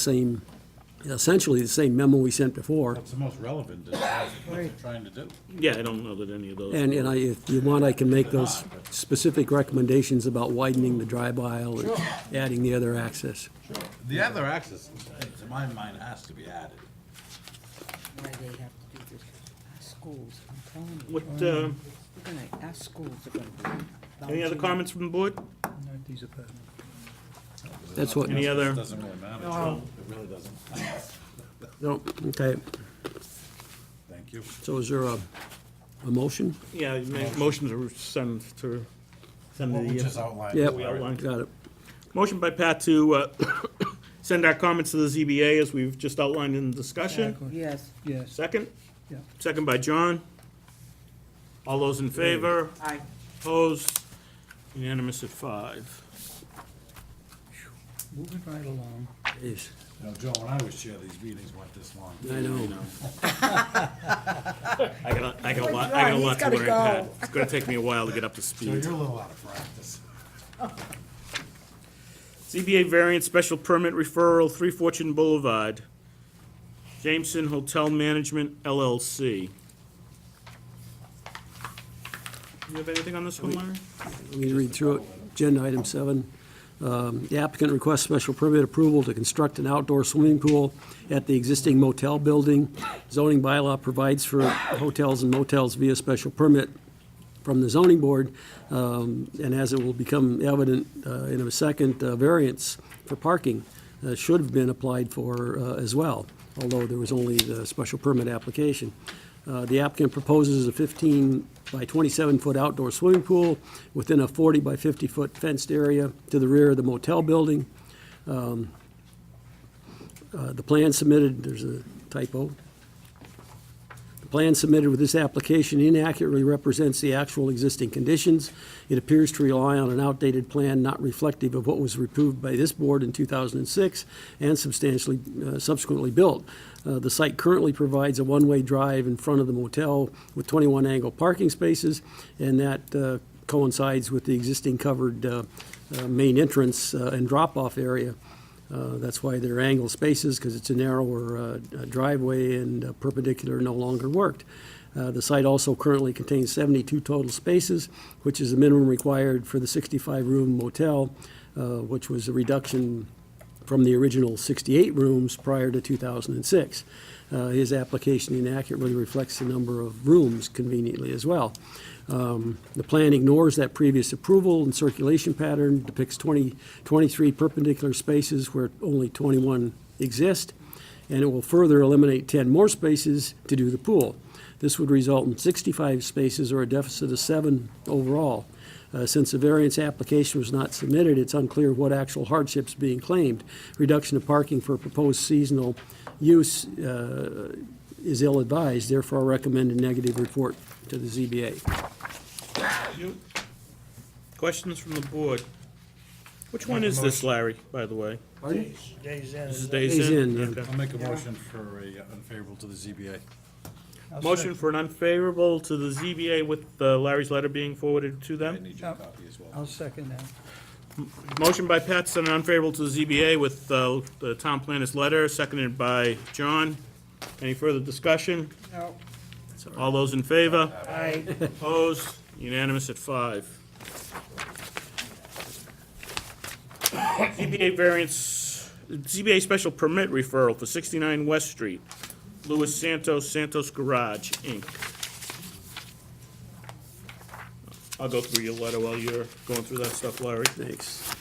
essentially the same memo we sent before. What's the most relevant is what they're trying to do. Yeah, I don't know that any of those. And if you want, I can make those specific recommendations about widening the drive aisle and adding the other access. The other access, to my mind, has to be added. Why they have to do this. Our schools, I'm telling you. What, We're gonna, our schools are gonna be. any other comments from the board? Not these apartments. That's what, Any other? It doesn't really matter, No. Joe. It really doesn't. no, okay. Thank you. So is there a motion? Yeah, you make motion to send What we the, just outlined. Yep, we outlined. got it. motion by Pat to send our comments to the ZBA as we've just outlined in the discussion. Yes. Yes. Second? Yeah. Second by John. All those in favor? Aye. Opposed? Unanimous at 5. Moving right along. Jeez, You know, Joe, when I was chair, these meetings weren't this long. I know. I got a lot He's to gotta learn, go. Pat. It's gonna take me a while to get up to So speed. you're a little out of practice. ZBA variance special permit referral, 3 Fortune Boulevard. Jameson Hotel Management LLC. You have anything on this one, Larry? Let me read through it. Agenda item 7. The applicant requests special permit approval to construct an outdoor swimming pool at the existing motel building. Zoning bylaw provides for hotels and motels via special permit from the zoning board, and as it will become evident in a second, variance for parking should have been applied for as well, although there was only the special permit application. The applicant proposes a 15 by 27-foot outdoor swimming pool within a 40 by 50-foot fenced area to the rear of the motel building. The plan submitted, there's a typo. The plan submitted with this application inaccurately represents the actual existing conditions. It appears to rely on an outdated plan not reflective of what was approved by this board in 2006 and substantially subsequently built. The site currently provides a one-way drive in front of the motel with 21 angle parking spaces, and that coincides with the existing covered main entrance and drop-off area. That's why they're angled spaces, because it's a narrower driveway and perpendicular no longer worked. The site also currently contains 72 total spaces, which is the minimum required for the 65-room motel, which was a reduction from the original 68 rooms prior to 2006. his application inaccurately reflects the number of rooms conveniently as well. The plan ignores that previous approval and circulation pattern, depicts 23 perpendicular spaces where only 21 exist, and it will further eliminate 10 more spaces to do the pool. This would result in 65 spaces or a deficit of 7 overall. Since the variance application was not submitted, it's unclear what actual hardship's being claimed. Reduction of parking for proposed seasonal use is ill-advised, therefore I recommend a negative report to the ZBA. Questions from the board? Which one is this, Larry, by the way? Days in. This is and Days Days In? In, yeah. Okay. I'll make a motion for a unfavorable to the ZBA. Motion for an unfavorable to the ZBA with Larry's letter being forwarded to I them. need your copy as well. I'll second that. Motion by Pat to send an unfavorable to the ZBA with the town planner's letter, seconded by John. Any further discussion? No. All those in favor? Aye. Opposed? Unanimous at 5. ZBA variance, ZBA special permit referral for 69 West Street, Louis Santos, Santos Garage, Inc. I'll go through your letter while you're going through that stuff, Larry. Thanks.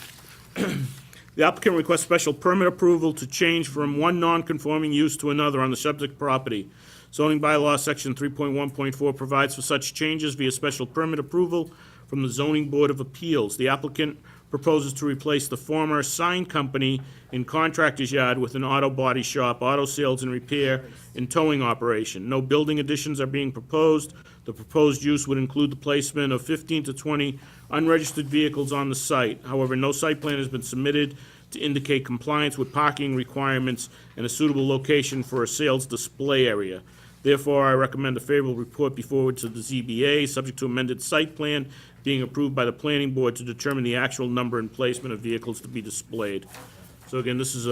The applicant requests special permit approval to change from one non-conforming use to another on the subject property. Zoning bylaw, section 3.1.4 provides for such changes via special permit approval from the Zoning Board of Appeals. The applicant proposes to replace the former sign company in contractor's yard with an auto body shop, auto sales and repair, and towing operation. No building additions are being proposed. The proposed use would include the placement of 15 to 20 unregistered vehicles on the site. However, no site plan has been submitted to indicate compliance with parking requirements and a suitable location for a sales display area. Therefore, I recommend a favorable report be forwarded to the ZBA, subject to amended site plan being approved by the planning board to determine the actual number and placement of vehicles to be displayed. So again, this is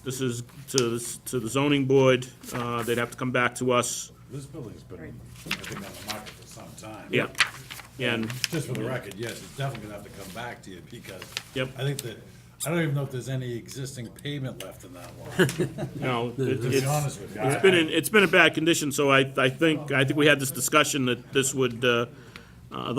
to the zoning board. They'd have to come back to us. This building's been, I think, on the market for some time. Yeah. And, Just for the record, yes, it's definitely gonna have to come back to you, because Yep. I think that, I don't even know if there's any existing pavement left in that one. no, To be honest with you. it's been in bad condition, so I think we had this discussion that this would, the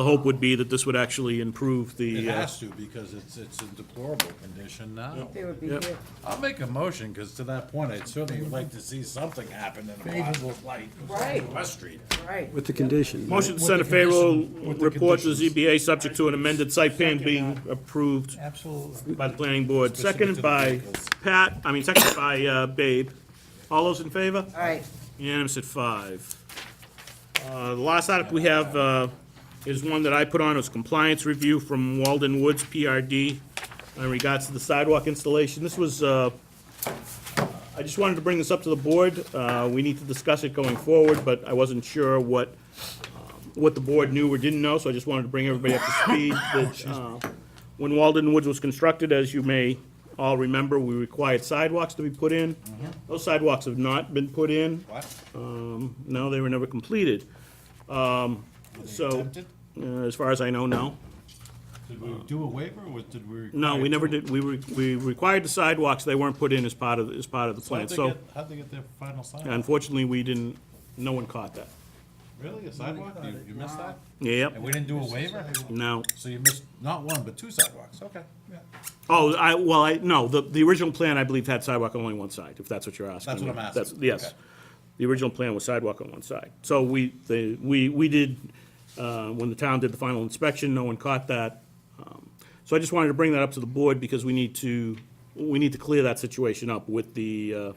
hope would be that this would actually improve the. It has to, because it's in deplorable condition now. They would be Yep. here. I'll make a motion, because to that point, I'd certainly like to see something happen in a positive light. Right. West Street. Right. With the condition. Motion to With send a the favorable condition- with the report to the conditions. ZBA, subject to an amended site plan being approved Absolutely. by the planning board. Specific to Seconded the by vehicles. seconded by Babe. All those in favor? All right. Unanimous at 5. The last article we have is one that I put on, it was compliance review from Walden Woods, PRD, in regards to the sidewalk installation. This was, I just wanted to bring this up to the board. We need to discuss it going forward, but I wasn't sure what the board knew or didn't know, so I just wanted to bring everybody up to speed. That, when Walden Woods was constructed, as you may all remember, we required sidewalks to be put in. Those sidewalks have not been put in. What? No, they were never completed. So, attempted? as far as I know, no. Did we do a waiver, or did we? No, we never did, we required the sidewalks, they weren't put in as part of the plan, so How'd they get their final sign? unfortunately, no one caught that. Really, a sidewalk? You missed that? Yep, And we didn't do a waiver? no. So you missed not one, but 2 sidewalks, okay. Oh, no, the original plan, I believe, had sidewalk on only one side, if that's what you're asking. That's what I'm asking. Yes. Okay. The original plan was sidewalk on one side. So we did, when the town did the final inspection, no one caught that. So I just wanted to bring that up to the board because we need to clear that situation up with the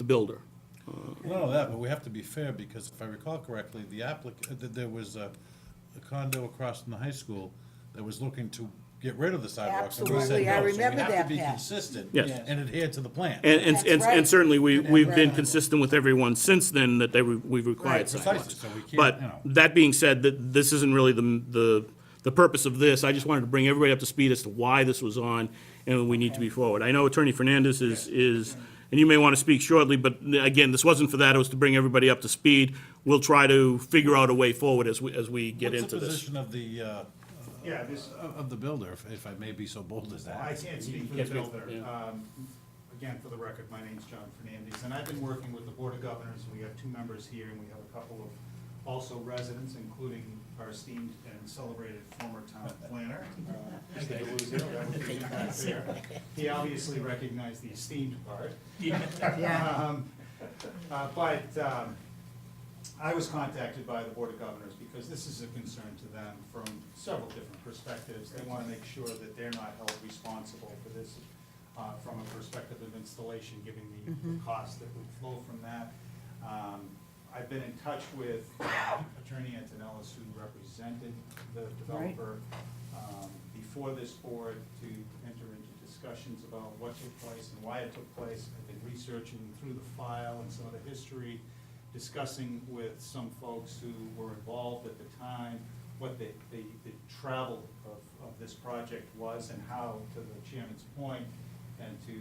builder. Not only that, but we have to be fair, because if I recall correctly, there was a condo across from the high school that was looking to get rid of the sidewalks. and we said Absolutely, I no. remember So we have that, to be Pat. consistent Yes. and adhere to the plan. That's right. And certainly, we've been Right. consistent with everyone since then that we've required Right. sidewalks. Precisely, so we can't, But you know. that being said, that this isn't really the purpose of this. I just wanted to bring everybody up to speed as to why this was on and we need to be forward. I know Attorney Fernandez is, and you may want to speak shortly, but again, this wasn't for that. It was to bring everybody up to speed. We'll try to figure out a way forward as we get What's into the this. position of the, Yeah, this, of the builder, if I may be so bold as to I ask? can't speak for the builder. again, for the record, my name's John Fernandez, and I've been working with the Board of Governors, and we have 2 members here, and we have a couple of also residents, including our esteemed and celebrated former town planner, Mr. Deluzio. That would be fair. He obviously recognized the esteemed part. I was contacted by the Board of Governors because this is a concern to them from several different perspectives. They want to make sure that they're not held responsible for this from a perspective of installation, given the cost that would flow from that. I've been in touch with Attorney Antonellis, who represented the developer before this board to enter into discussions about what took place and why it took place. I've been researching through the file and some of the history, discussing with some folks who were involved at the time what the travel of this project was and how, to the chairman's point and to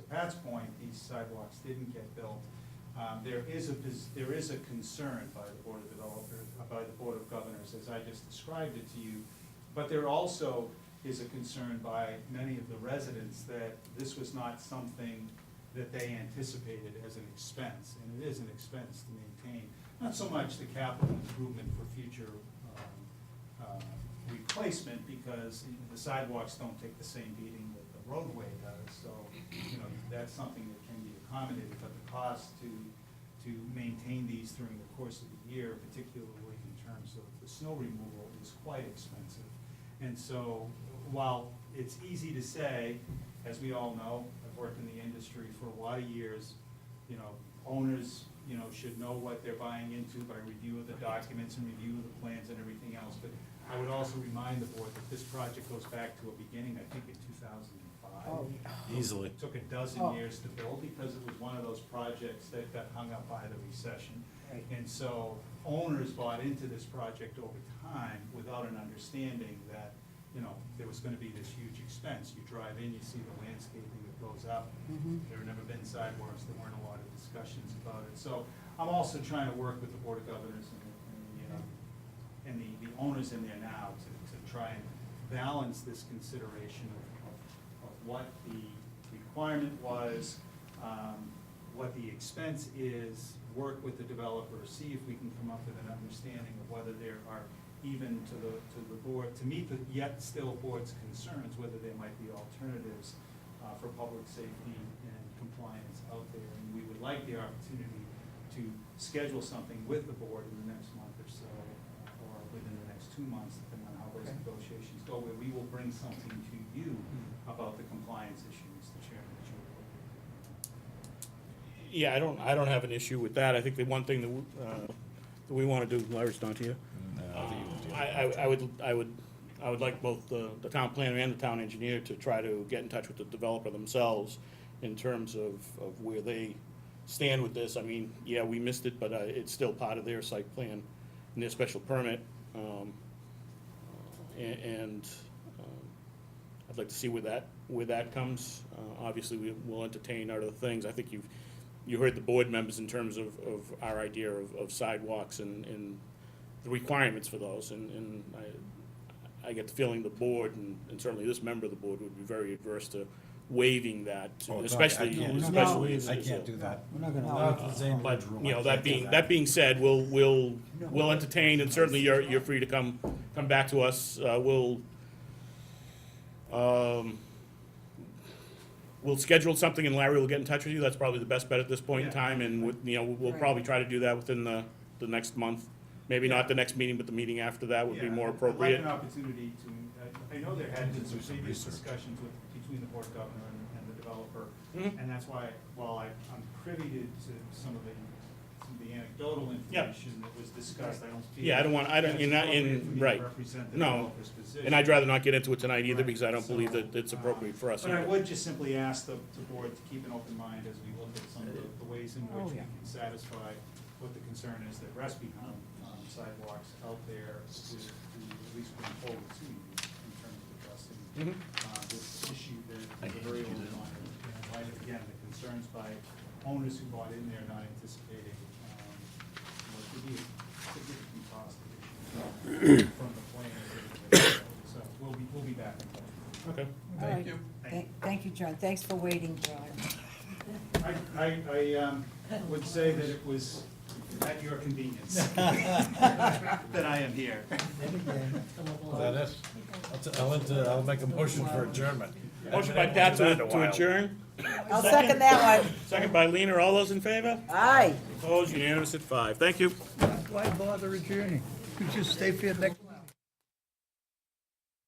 Pat's point, these sidewalks didn't get built. There is a concern by the Board of Developers, by the Board of Governors, as I just described it to you, but there also is a concern by many of the residents that this was not something that they anticipated as an expense, and it is an expense to maintain, not so much the capital improvement for future replacement, because the sidewalks don't take the same beating that the roadway does, so, that's something that can be accommodated, but the cost to maintain these during the course of the year, particularly in terms of the snow removal, is quite expensive. And so, while it's easy to say, as we all know, I've worked in the industry for a lot of years, owners, should know what they're buying into by review of the documents and review of the plans and everything else, but I would also remind the board that this project goes back to a beginning, I think, in 2005. Oh, Easily. It took a dozen years to build because it was one of those projects that got hung up by the recession. Right. And so owners bought into this project over time without an understanding that, there was gonna be this huge expense. You drive in, you see the landscaping that goes up. There have never been sidewalks, there weren't a lot of discussions about it. So I'm also trying to work with the Board of Governors and the owners in there now to try and balance this consideration of what the requirement was, what the expense is, work with the developer, see if we can come up with an understanding of whether there are, even to the board, to meet the yet still board's concerns, whether there might be alternatives for public safety and compliance out there. And we would like the opportunity to schedule something with the board in the next month or so, or within the next 2 months, depending on how those negotiations go, where we will bring something to you about the compliance issue, Mr. Chairman, that you were looking at. Yeah, I don't have an issue with that. I think the one thing that we want to do, Larry's not here. I would like both the town planner and the town engineer to try to get in touch with the developer themselves in terms of where they stand with this. I mean, yeah, we missed it, but it's still part of their site plan and their special permit. And I'd like to see where that comes. Obviously, we'll entertain other things. I think you heard the board members in terms of our idea of sidewalks and the requirements for those, and I get the feeling the board, and certainly this member of the board, would be very adverse to waiving that, especially. I can't do that. We're not gonna allow it to the But, that being said, we'll entertain, and certainly you're free to come back to us. We'll schedule something, and Larry will get in touch with you. That's probably the best bet at this point in time, and we'll probably try to do that within the next month. Maybe not the next meeting, but the meeting after that would be more appropriate. I'd like an opportunity to, I know there had been some previous discussions between the Board of Governor and the developer, and that's why, while I'm privy to some of the anecdotal information that was discussed, I don't feel. Yeah, right. Represent the No, developer's position. and I'd rather not get into it tonight either, Right. because I don't believe that it's appropriate for us. But I either. would just simply ask the board to keep an open mind as we look at some of the ways in which we can satisfy what the concern is that rests behind sidewalks out there to at least bring forward to you in terms of addressing this issue that is a very old one. And in light of, again, the concerns by owners who bought in there not anticipating what could be a significant cost from the plan. So we'll be back in touch. Okay. Thank you. Thank you, John. Thanks for waiting, John. I would say that it was at your convenience that I am here. That it? I'll make a motion for adjournment. Motion by Pat to adjourn, I'll second that one. second by Leaner. All those in favor? Aye. Opposed, unanimous at 5. Thank you. Why bother adjourning? You just stay for your next.